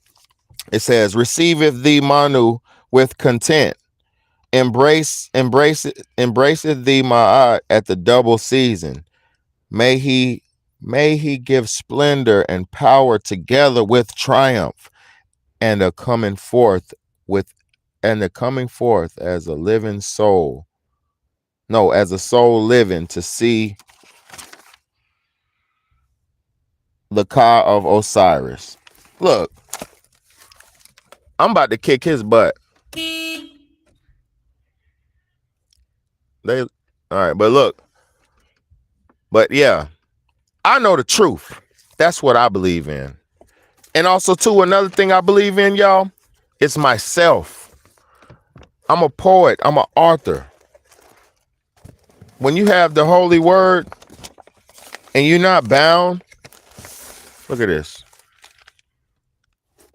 it says, "Receiveth thee Manu with content. Embraceth thee my eye at the double season. May he give splendor and power together with triumph, and a coming forth with and the coming forth as a living soul. No, as a soul living to see the Ka of Osiris." Look, I'm about to kick his butt. They all right, but look, but yeah, I know the truth. That's what I believe in. And also, too, another thing I believe in, y'all, it's myself. I'm a poet. I'm an author. When you have the holy word and you're not bound, look at this.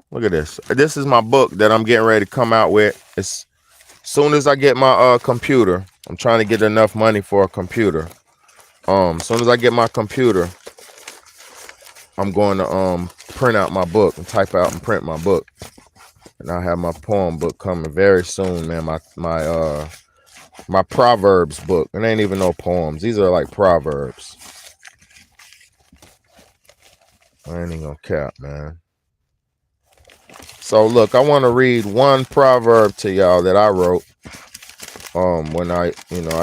Look at this. This is my book that I'm getting ready to come out with. As soon as I get my computer, I'm trying to get enough money for a computer. As soon as I get my computer, I'm going to print out my book and type out and print my book. And I have my poem book coming very soon, man. My Proverbs book. It ain't even no poems. These are like Proverbs. I ain't even gonna cap, man. So look, I want to read one proverb to y'all that I wrote. When I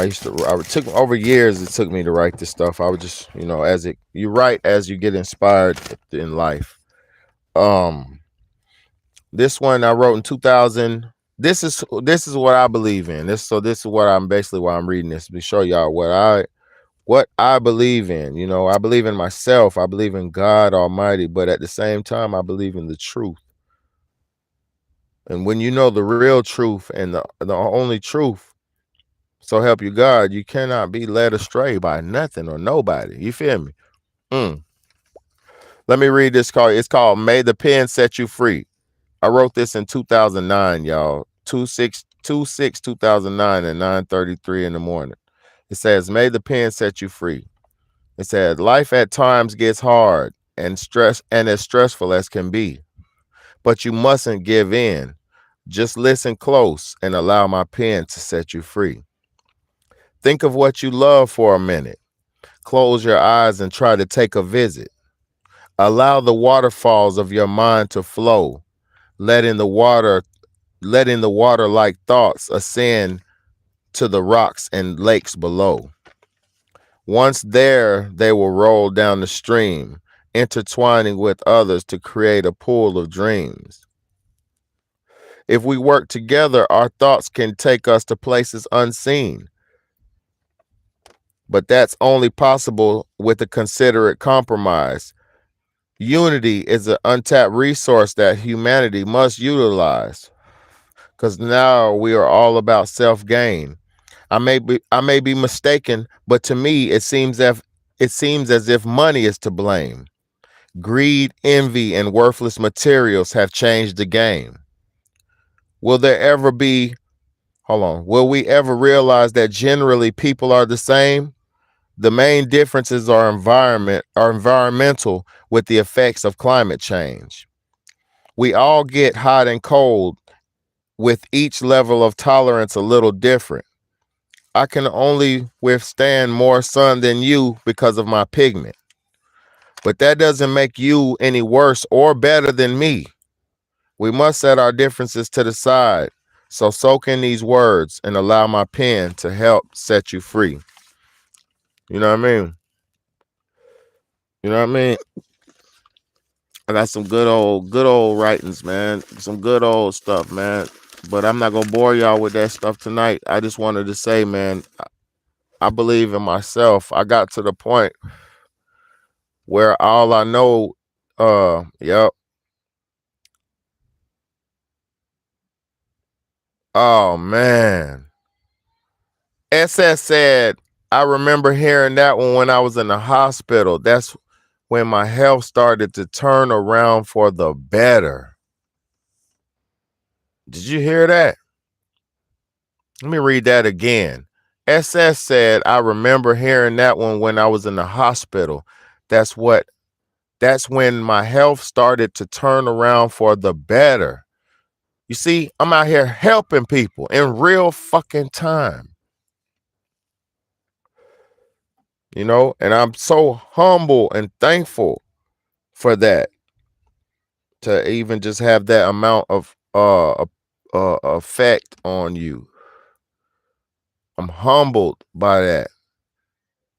took over years. It took me to write this stuff. I would just, you write as you get inspired in life. This one I wrote in 2000. This is what I believe in. This is what I'm basically why I'm reading this to show y'all what I believe in. I believe in myself. I believe in God Almighty, but at the same time, I believe in the truth. And when you know the real truth and the only truth, so help you God, you cannot be led astray by nothing or nobody. You feel me? Let me read this. It's called "May the Pen Set You Free." I wrote this in 2009, y'all. 2009 at 9:33 in the morning. It says, "May the pen set you free." It said, "Life at times gets hard and as stressful as can be, but you mustn't give in. Just listen close and allow my pen to set you free. Think of what you love for a minute. Close your eyes and try to take a visit. Allow the waterfalls of your mind to flow, letting the water like thoughts ascend to the rocks and lakes below. Once there, they will roll down the stream, intertwining with others to create a pool of dreams. If we work together, our thoughts can take us to places unseen. But that's only possible with a considerate compromise. Unity is an untapped resource that humanity must utilize, because now we are all about self-gain. I may be mistaken, but to me it seems as if money is to blame. Greed, envy, and worthless materials have changed the game. Will we ever realize that generally people are the same? The main differences are environmental, with the effects of climate change. We all get hot and cold, with each level of tolerance a little different. I can only withstand more sun than you because of my pigment. But that doesn't make you any worse or better than me. We must set our differences to the side. So soak in these words and allow my pen to help set you free. You know what I mean? You know what I mean? I got some good old writings, man. Some good old stuff, man. But I'm not gonna bore y'all with that stuff tonight. I just wanted to say, man, I believe in myself. I got to the point where all I know, yep. Oh man. SS said, I remember hearing that one when I was in the hospital. That's when my health started to turn around for the better. Did you hear that? Let me read that again. SS said, I remember hearing that one when I was in the hospital. That's when my health started to turn around for the better. You see, I'm out here helping people in real fucking time. You know, and I'm so humble and thankful for that, to even just have that amount of effect on you. I'm humbled by that,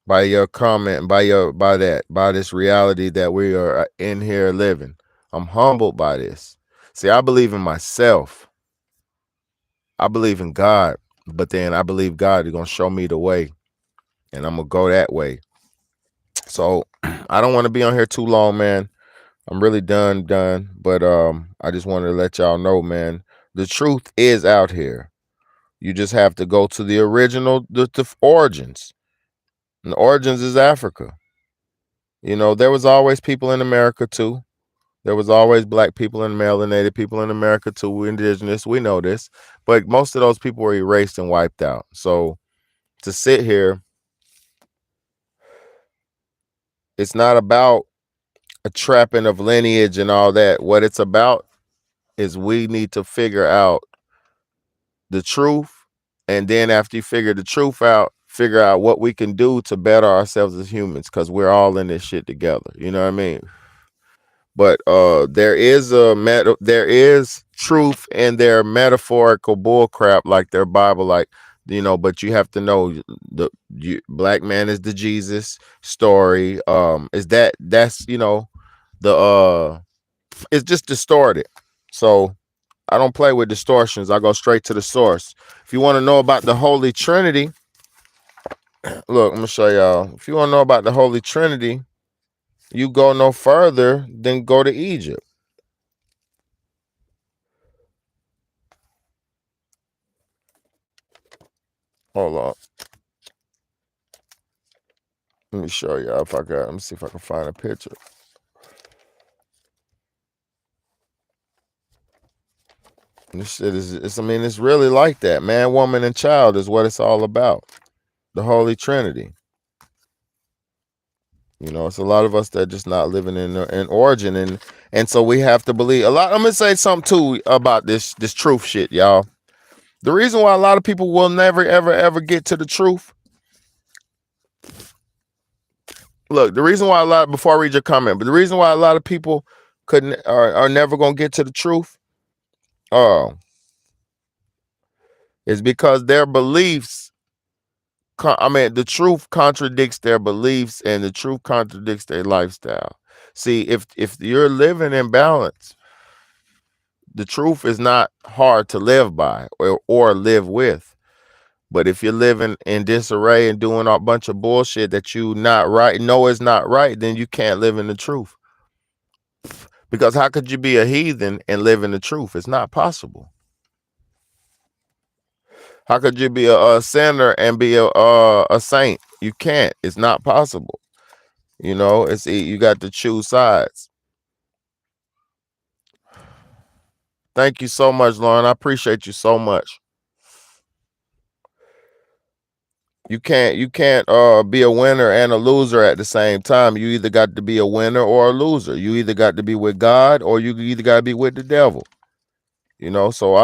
by your comment, by this reality that we are in here living. I'm humbled by this. See, I believe in myself. I believe in God, but then I believe God is gonna show me the way, and I'm gonna go that way. So I don't want to be on here too long, man. I'm really done. But I just wanted to let y'all know, man, the truth is out here. You just have to go to the original, the origins. And the origins is Africa. You know, there was always people in America too. There was always black people and melanated people in America too. We're indigenous. We know this. But most of those people were erased and wiped out. So to sit here, it's not about a trapping of lineage and all that. What it's about is we need to figure out the truth. And then after you figure the truth out, figure out what we can do to better ourselves as humans, because we're all in this shit together. You know what I mean? But there is truth in their metaphorical bullcrap, like their Bible, like, you know. But you have to know black man is the Jesus story. That's you know, the it's just distorted. So I don't play with distortions. I go straight to the source. If you want to know about the Holy Trinity, look, I'm gonna show y'all. If you want to know about the Holy Trinity, you go no further than go to Egypt. Hold on. Let me show y'all if I got. Let me see if I can find a picture. This shit is. I mean, it's really like that. Man, woman, and child is what it's all about. The Holy Trinity. You know, it's a lot of us that just not living in origin, and so we have to believe a lot. I'm gonna say something too about this truth shit, y'all. The reason why a lot of people will never ever get to the truth. Look, the reason why before I read your comment, but the reason why a lot of people are never gonna get to the truth, is because their beliefs. The truth contradicts their beliefs, and the truth contradicts their lifestyle. See, if you're living in balance, the truth is not hard to live by or live with. But if you're living in disarray and doing a bunch of bullshit that you not right, know is not right, then you can't live in the truth. Because how could you be a heathen and live in the truth? It's not possible. How could you be a sinner and be a saint? You can't. It's not possible. You know, you got to choose sides. Thank you so much, Lauren. I appreciate you so much. You can't be a winner and a loser at the same time. You either got to be a winner or a loser. You either got to be with God or you either got to be with the devil. You know, so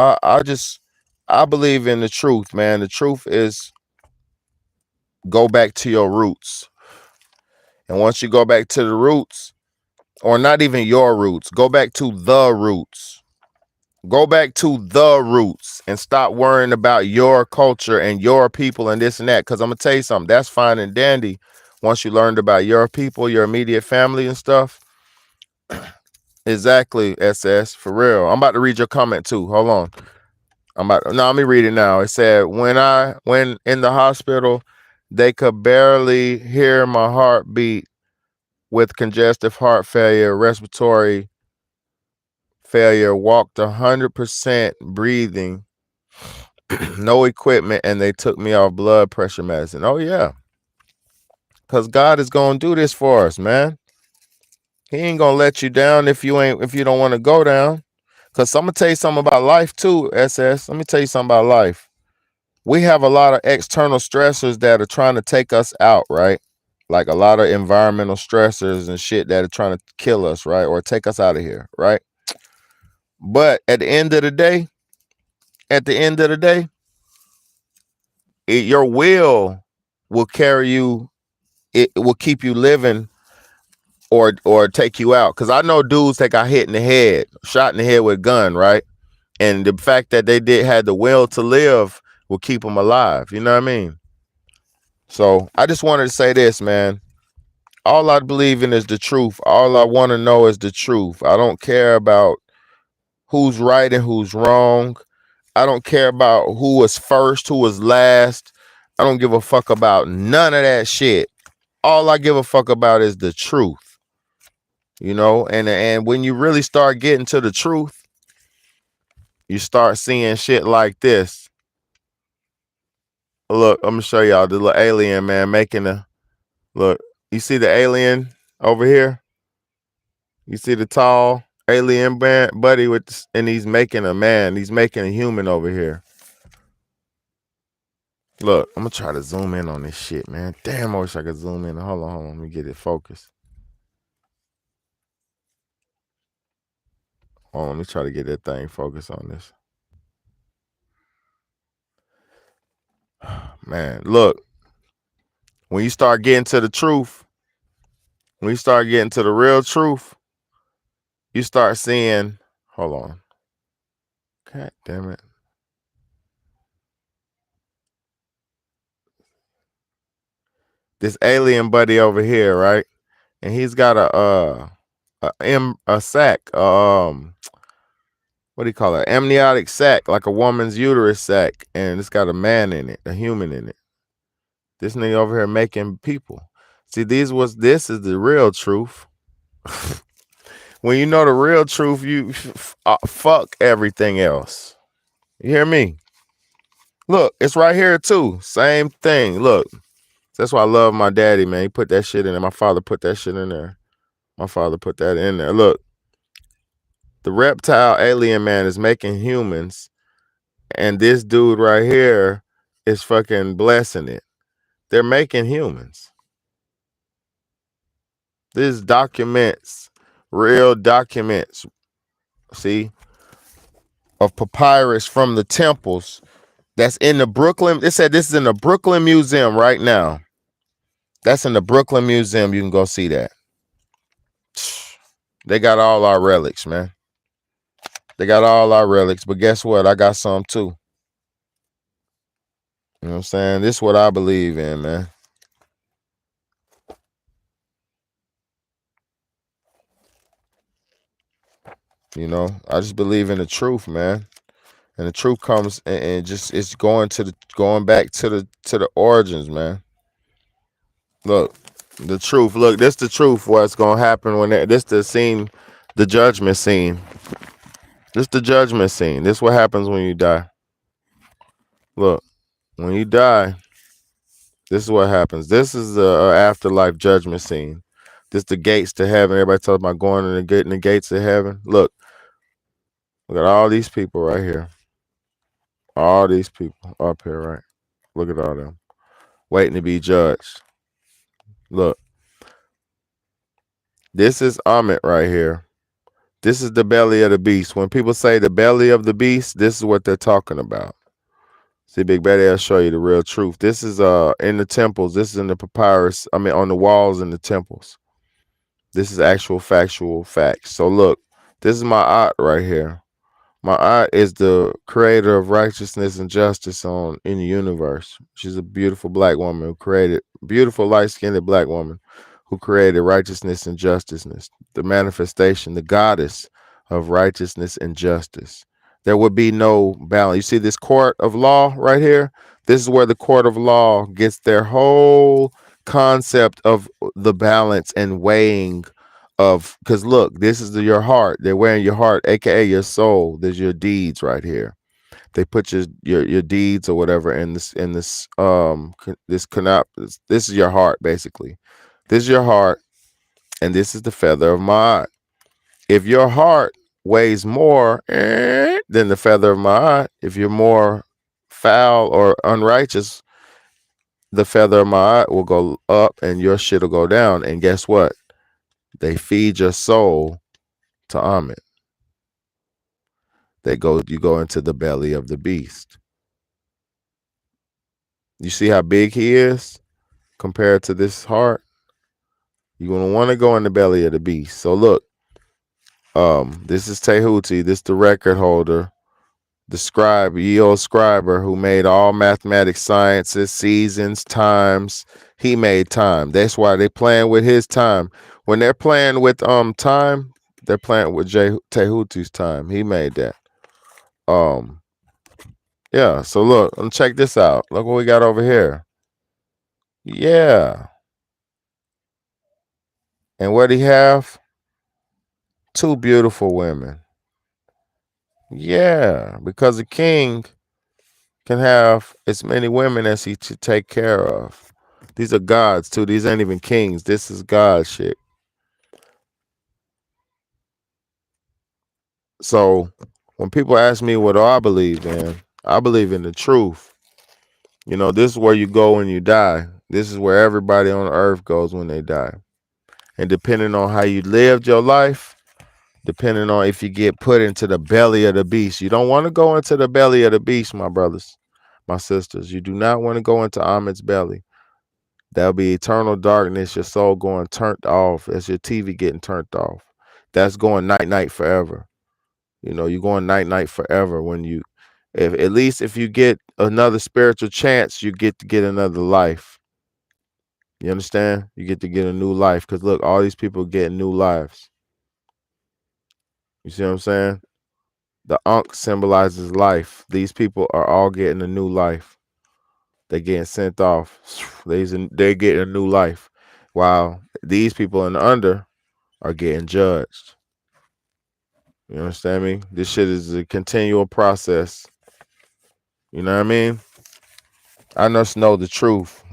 I believe in the truth, man. The truth is, go back to your roots. And once you go back to the roots, or not even your roots, go back to the roots. Go back to the roots and stop worrying about your culture and your people and this and that. Because I'm going to tell you something. That's fine and dandy once you learned about your people, your immediate family and stuff. Exactly, SS. For real. I'm about to read your comment too. Hold on. Let me read it now. It said, when in the hospital, they could barely hear my heartbeat with congestive heart failure, respiratory failure, walked 100% breathing, no equipment, and they took me off blood pressure medicine. Oh yeah, because God is gonna do this for us, man. He ain't gonna let you down if you don't want to go down. Because I'm gonna tell you something about life too, SS. Let me tell you something about life. we have a lot of external stressors that are trying to take us out, right? Like a lot of environmental stressors and shit that are trying to kill us, right? Or take us out of here, right? But at the end of the day, your will carry you. It will keep you living or take you out. Cause I know dudes that got hit in the head, shot in the head with a gun, right? And the fact that they did had the will to live will keep them alive. You know what I mean? So I just wanted to say this, man. All I believe in is the truth. All I want to know is the truth. I don't care about who's right and who's wrong. I don't care about who was first, who was last. I don't give a fuck about none of that shit. All I give a fuck about is the truth. You know, and when you really start getting to the truth, you start seeing shit like this. Look, I'm gonna show y'all the little alien man making a look. You see the alien over here? You see the tall alien buddy with this, and he's making a man. He's making a human over here. Look, I'm gonna try to zoom in on this shit, man. Damn, I wish I could zoom in. Hold on. Let me get it focused. Hold on, let me try to get that thing focused on this. Man, look. When you start getting to the truth, when you start getting to the real truth, you start seeing. Hold on. God damn it. This alien buddy over here, right? And he's got a sack, what do you call it? Amniotic sac, like a woman's uterus sac, and it's got a man in it, a human in it. This nigga over here making people. See, this is the real truth. When you know the real truth, you fuck everything else. You hear me? Look, it's right here too. Same thing. Look, that's why I love my daddy, man. He put that shit in there. My father put that shit in there. My father put that in there. Look, the reptile alien man is making humans, and this dude right here is fucking blessing it. They're making humans. This documents, real documents, see, of papyrus from the temples that's in the Brooklyn. It said this is in the Brooklyn Museum right now. That's in the Brooklyn Museum. You can go see that. They got all our relics, man. They got all our relics, but guess what? I got some too. You know what I'm saying? This is what I believe in, man. You know, I just believe in the truth, man. And the truth comes and just it's going back to the origins, man. Look, the truth. Look, this the truth. What's gonna happen when this the scene, the judgment scene. This the judgment scene. This what happens when you die. Look, when you die, this is what happens. This is the afterlife judgment scene. This the gates to heaven. Everybody talks about going and getting the gates of heaven. Look at all these people right here. All these people up here, right? Look at all them waiting to be judged. Look, this is Amit right here. This is the belly of the beast. When people say the belly of the beast, this is what they're talking about. See, Big Betty, I'll show you the real truth. This is in the temples. This is in the papyrus. I mean, on the walls in the temples. This is actual factual facts. So look, this is my aunt right here. My aunt is the creator of righteousness and justice in the universe. She's a beautiful black woman who created beautiful light-skinned black woman who created righteousness and justice, the manifestation, the goddess of righteousness and justice. There would be no balance. You see this court of law right here? This is where the court of law gets their whole concept of the balance and weighing of, because look, this is your heart. They're wearing your heart, aka your soul. There's your deeds right here. They put your deeds or whatever in this this is your heart basically. This is your heart, and this is the feather of my eye. If your heart weighs more than the feather of my eye, if you're more foul or unrighteous, the feather of my eye will go up and your shit will go down. And guess what? They feed your soul to Amit. You go into the belly of the beast. You see how big he is compared to this heart? You're gonna want to go in the belly of the beast. So look, this is Tehuti, this the record holder, the scribe, ye old scriber who made all mathematics, sciences, seasons, times. He made time. That's why they playing with his time. When they're playing with time, they're playing with Tehuti's time. He made that. Um, yeah. So look, check this out. Look what we got over here. Yeah. And what he have? Two beautiful women. Yeah, because a king can have as many women as he to take care of. These are gods too. These ain't even kings. This is God shit. So when people ask me what do I believe in, I believe in the truth. You know, this is where you go when you die. This is where everybody on earth goes when they die. And depending on how you lived your life, depending on if you get put into the belly of the beast, you don't want to go into the belly of the beast, my brothers, my sisters. You do not want to go into Amit's belly. That'll be eternal darkness, your soul going turned off. That's your TV getting turned off. That's going night night forever. You know, you're going night night forever when you, if at least if you get another spiritual chance, you get to get another life. You understand? You get to get a new life. Because look, all these people get new lives. You see what I'm saying? The Ankh symbolizes life. These people are all getting a new life. They're getting sent off. They're getting a new life. While these people in the under are getting judged. You understand me? This shit is a continual process. You know what I mean? I just know the truth.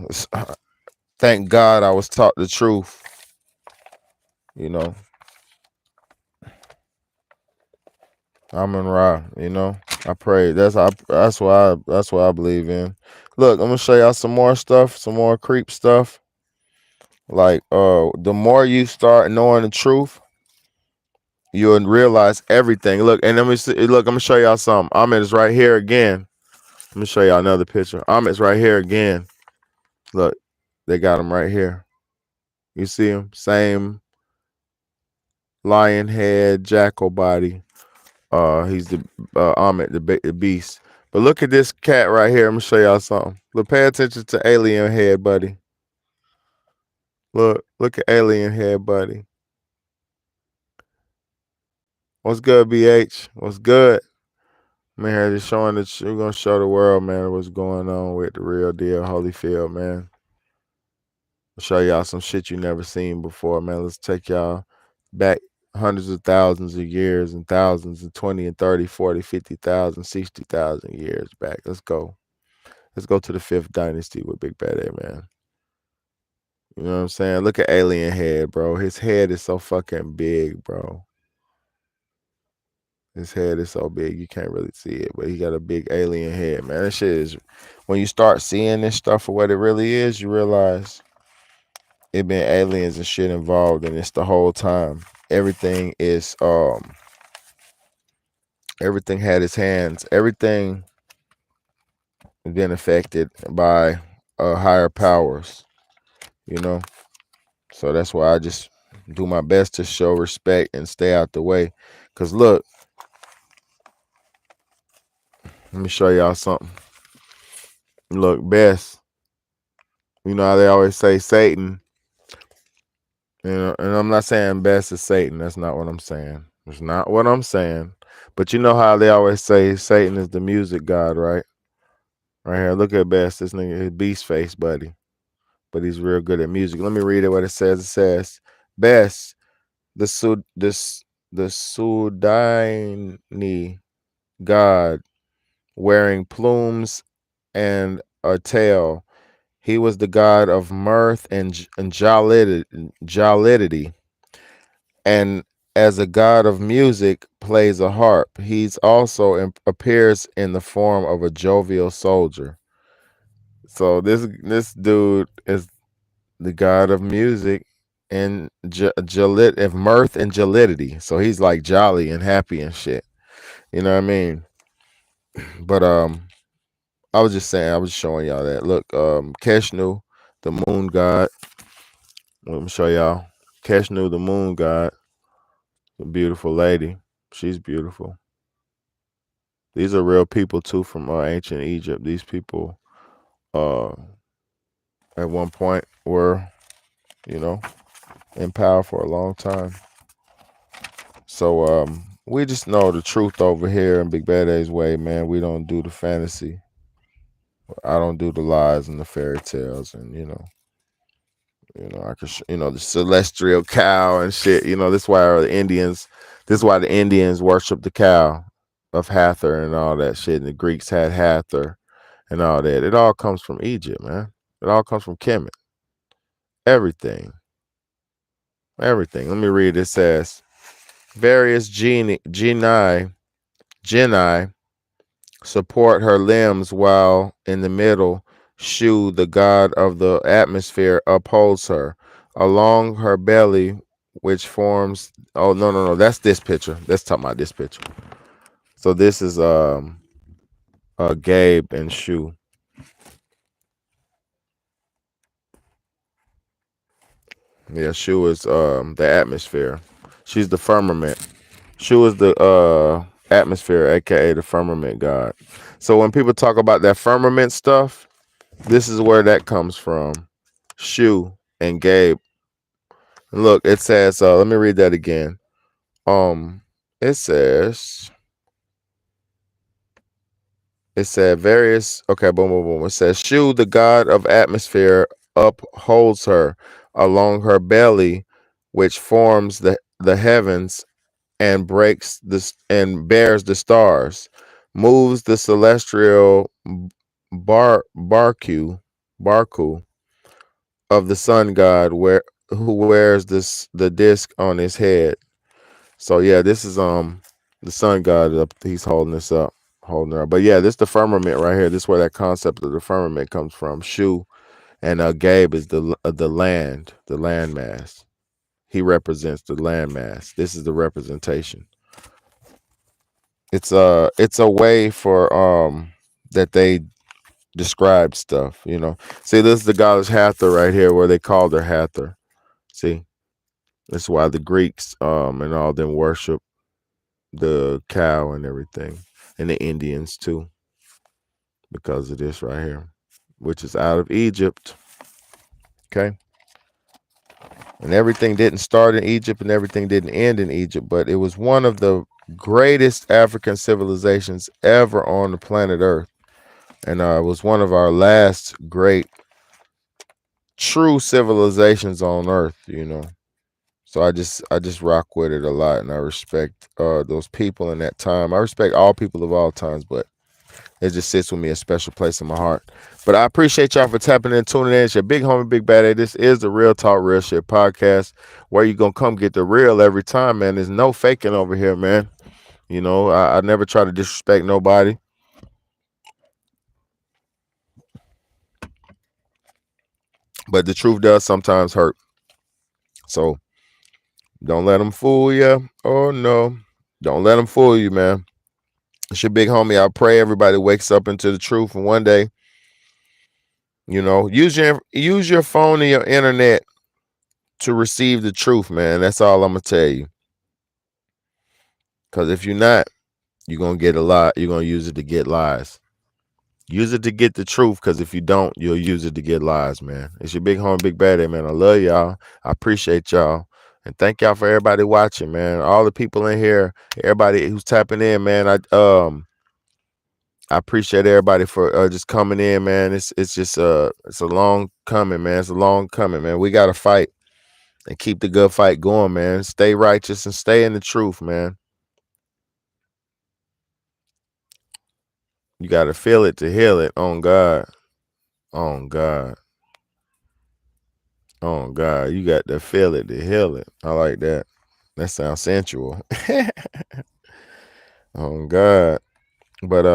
Thank God I was taught the truth. You know, I'm in Ra. You know, I pray. That's what I believe in. Look, I'm gonna show y'all some more stuff, some more creep stuff. Like, the more you start knowing the truth, you'll realize everything. Look, and look. I'm gonna show y'all something. Ahmed is right here again. Let me show y'all another picture. Ahmed's right here again. Look, they got him right here. You see him? Same lion head, jackal body. He's the Ahmed, the beast. But look at this cat right here. I'm gonna show y'all something. Look, pay attention to alien head, buddy. Look at alien head, buddy. What's good, BH? What's good? Man, here just showing that we're gonna show the world, man, what's going on with the real deal, Holyfield, man. I'll show y'all some shit you never seen before, man. Let's take y'all back hundreds of thousands of years and thousands and 20 and 30, 40, 50,000, 60,000 years back. Let's go. Let's go to the 5th dynasty with Big BAYDAY, man. You know what I'm saying? Look at alien head, bro. His head is so fucking big, bro. His head is so big you can't really see it, but he got a big alien head, man. That shit is, when you start seeing this stuff for what it really is, you realize it been aliens and shit involved in this the whole time. Everything is everything had its hands. Everything been affected by higher powers, you know. So that's why I just do my best to show respect and stay out the way. Cause look, let me show y'all something. Look, Bess. You know how they always say Satan. You know, and I'm not saying Bess is Satan. That's not what I'm saying. That's not what I'm saying. But you know how they always say Satan is the music god, right? Right here, look at Bess. This nigga, his beast face, buddy. But he's real good at music. Let me read it what it says. It says, Bess, the Sudani god, wearing plumes and a tail. He was the god of mirth and jollity, and as a god of music, plays a harp. He's also appears in the form of a jovial soldier. So this dude is the god of music and of mirth and jollity. So he's like jolly and happy and shit. You know what I mean? But I was just saying, I was showing y'all that. Look, Keshnu, the moon god. Let me show y'all. Keshnu, the moon god, a beautiful lady. She's beautiful. These are real people too from ancient Egypt. These people, uh, at one point were, you know, in power for a long time. So we just know the truth over here in Big Bad A's way, man. We don't do the fantasy. I don't do the lies and the fairy tales, and I could, the celestial cow and shit. This is why the Indians. This is why the Indians worship the cow of Hathor and all that shit. And the Greeks had Hathor and all that. It all comes from Egypt, man. It all comes from Kemet. Everything, everything. Let me read. It says various genii support her limbs, while in the middle, Shu, the god of the atmosphere, upholds her. Along her belly, which forms no, that's this picture. Let's talk about this picture. So this is Gabe and Shu. Yeah, Shu is the atmosphere. She's the firmament. Shu is the atmosphere, aka the firmament god. So when people talk about that firmament stuff, this is where that comes from. Shu and Gabe. And look, it says, let me read that again. It says, various, okay, boom, boom, boom. It says, Shu, the god of atmosphere, upholds her along her belly, which forms the heavens and breaks this and bears the stars, moves the celestial barku of the sun god, who wears the disc on his head. So yeah, this is the sun god up. He's holding this up, holding her up. But yeah, this the firmament right here. This is where that concept of the firmament comes from. Shu and Gabe is the land mass. He represents the land mass. This is the representation. It's a way for that they describe stuff. See, this is the goddess Hathor right here, where they called her Hathor. See, that's why the Greeks and all them worship the cow and everything, and the Indians too, because of this right here, which is out of Egypt. Okay, and everything didn't start in Egypt, and everything didn't end in Egypt, but it was one of the greatest African civilizations ever on the planet Earth, and it was one of our last great true civilizations on Earth. So I just rock with it a lot, and I respect those people in that time. I respect all people of all times, but it just sits with me a special place in my heart. But I appreciate y'all for tapping in, tuning in. It's your big homie, Big Bad A. This is the Real Talk Real Shit podcast, where you gonna come get the real every time, man. There's no faking over here, man. I never try to disrespect nobody. But the truth does sometimes hurt. So don't let them fool you. Oh no. Don't let them fool you, man. It's your big homie. I pray everybody wakes up into the truth, and one day, use your phone and your internet to receive the truth, man. That's all I'm gonna tell you. Because if you're not, you're gonna get a lie. You're gonna use it to get lies. Use it to get the truth, because if you don't, you'll use it to get lies, man. It's your big homie, Big Bad A, man. I love y'all. I appreciate y'all. And thank y'all for everybody watching, man. All the people in here, everybody who's tapping in, man. I appreciate everybody for just coming in, man. It's just it's a long coming, man. It's a long coming, man. We gotta fight and keep the good fight going, man. Stay righteous and stay in the truth, man. You gotta feel it to heal it. On God. On God. On God. You got to feel it to heal it. I like that. That sounds sensual. Oh God. But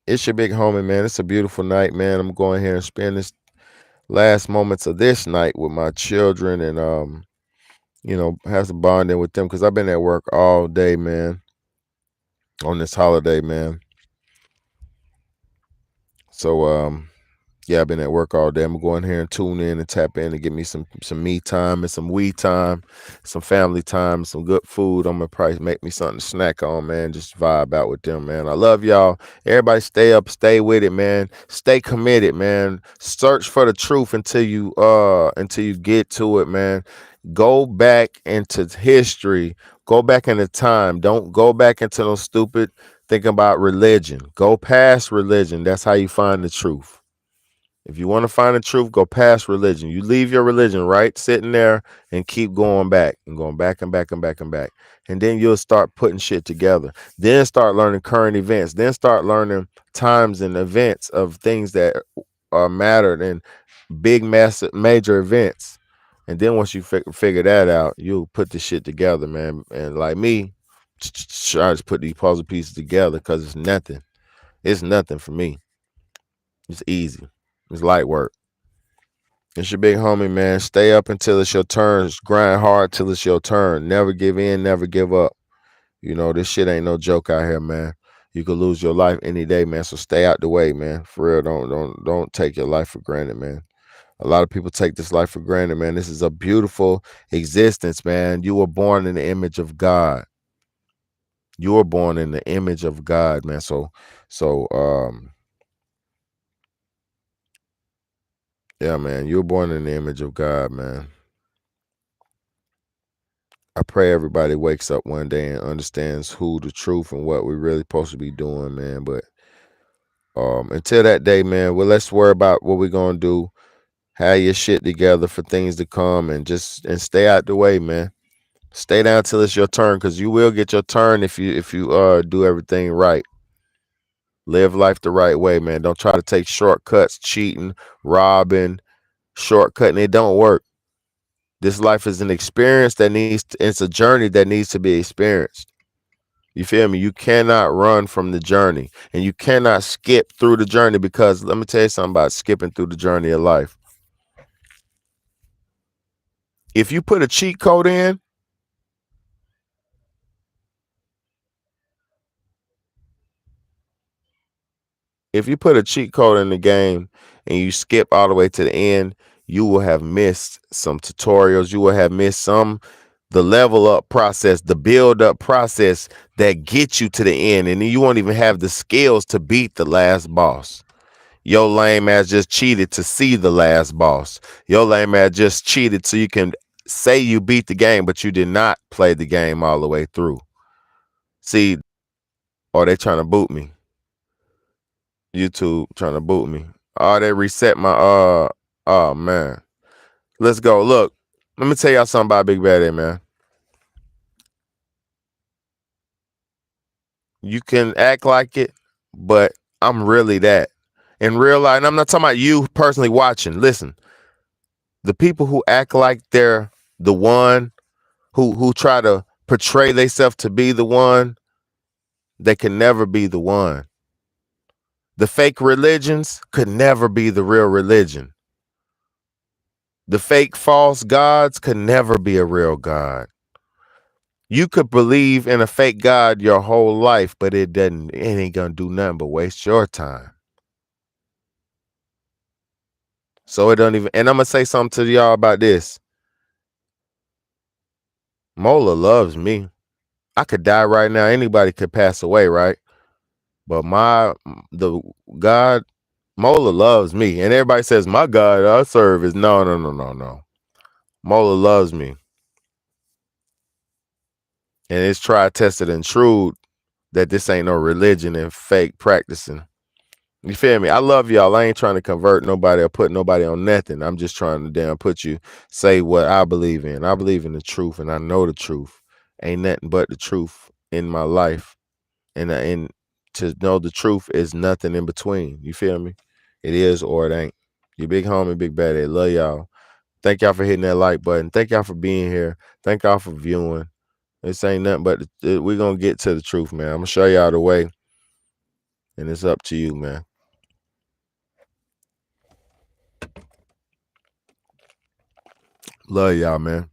it's your big homie, man. It's a beautiful night, man. I'm going here and spend this last moments of this night with my children and have some bonding with them because I've been at work all day, man, on this holiday, man. So yeah, I've been at work all day. I'm gonna go in here and tune in and tap in and get me some me time and some we time, some family time, some good food. I'm gonna probably make me something to snack on, man. Just vibe out with them, man. I love y'all. Everybody stay up, stay with it, man. Stay committed, man. Search for the truth until you get to it, man. Go back into history. Go back into time. Don't go back into no stupid thinking about religion. Go past religion. That's how you find the truth. If you want to find the truth, go past religion. You leave your religion right sitting there and keep going back and going back and back and back and back. And then you'll start putting shit together. Then start learning current events. Then start learning times and events of things that are mattered and big, massive, major events. And then once you figure that out, you'll put the shit together, man. And like me, try to put these puzzle pieces together because it's nothing. It's nothing for me. It's easy. It's light work. It's your big homie, man. Stay up until it's your turn. Grind hard till it's your turn. Never give in, never give up. This shit ain't no joke out here, man. You could lose your life any day, man. So stay out the way, man. For real, don't take your life for granted, man. A lot of people take this life for granted, man. This is a beautiful existence, man. You were born in the image of God. You were born in the image of God, man. So yeah, man. You were born in the image of God, man. I pray everybody wakes up one day and understands who the truth and what we're really supposed to be doing, man. But until that day, man, well, let's worry about what we're gonna do. Have your shit together for things to come, and stay out the way, man. Stay down till it's your turn, cause you will get your turn if you do everything right. Live life the right way, man. Don't try to take shortcuts, cheating, robbing, shortcutting. It don't work. This life is an experience it's a journey that needs to be experienced. You feel me? You cannot run from the journey and you cannot skip through the journey because let me tell you something about skipping through the journey of life. If you put a cheat code in, if you put a cheat code in the game and you skip all the way to the end, you will have missed some tutorials. You will have missed the level up process, the build up process that gets you to the end. And then you won't even have the skills to beat the last boss. Your lame ass just cheated to see the last boss. Your lame ass just cheated so you can say you beat the game, but you did not play the game all the way through. See, or they trying to boot me. YouTube trying to boot me. Oh, they reset my oh man. Let's go. Look, let me tell y'all something about Big BAYDAY, man. You can act like it, but I'm really that. In real life, and I'm not talking about you personally watching. Listen, the people who act like they're the one, who try to portray themselves to be the one, they can never be the one. The fake religions could never be the real religion. The fake false gods could never be a real God. You could believe in a fake God your whole life, but it ain't gonna do nothing but waste your time. So it don't even, and I'm gonna say something to y'all about this. Mola loves me. I could die right now. Anybody could pass away, right? But the God, Mola loves me. And everybody says, my God I serve is no. Mola loves me. And it's tried, tested, and true that this ain't no religion and fake practicing. You feel me? I love y'all. I ain't trying to convert nobody or put nobody on nothing. I'm just trying to say what I believe in. I believe in the truth and I know the truth. Ain't nothing but the truth in my life. And to know the truth is nothing in between. You feel me? It is or it ain't. Your big homie, Big BAYDAY. Love y'all. Thank y'all for hitting that like button. Thank y'all for being here. Thank y'all for viewing. This ain't nothing but we're gonna get to the truth, man. I'm gonna show y'all the way, and it's up to you, man. Love y'all, man.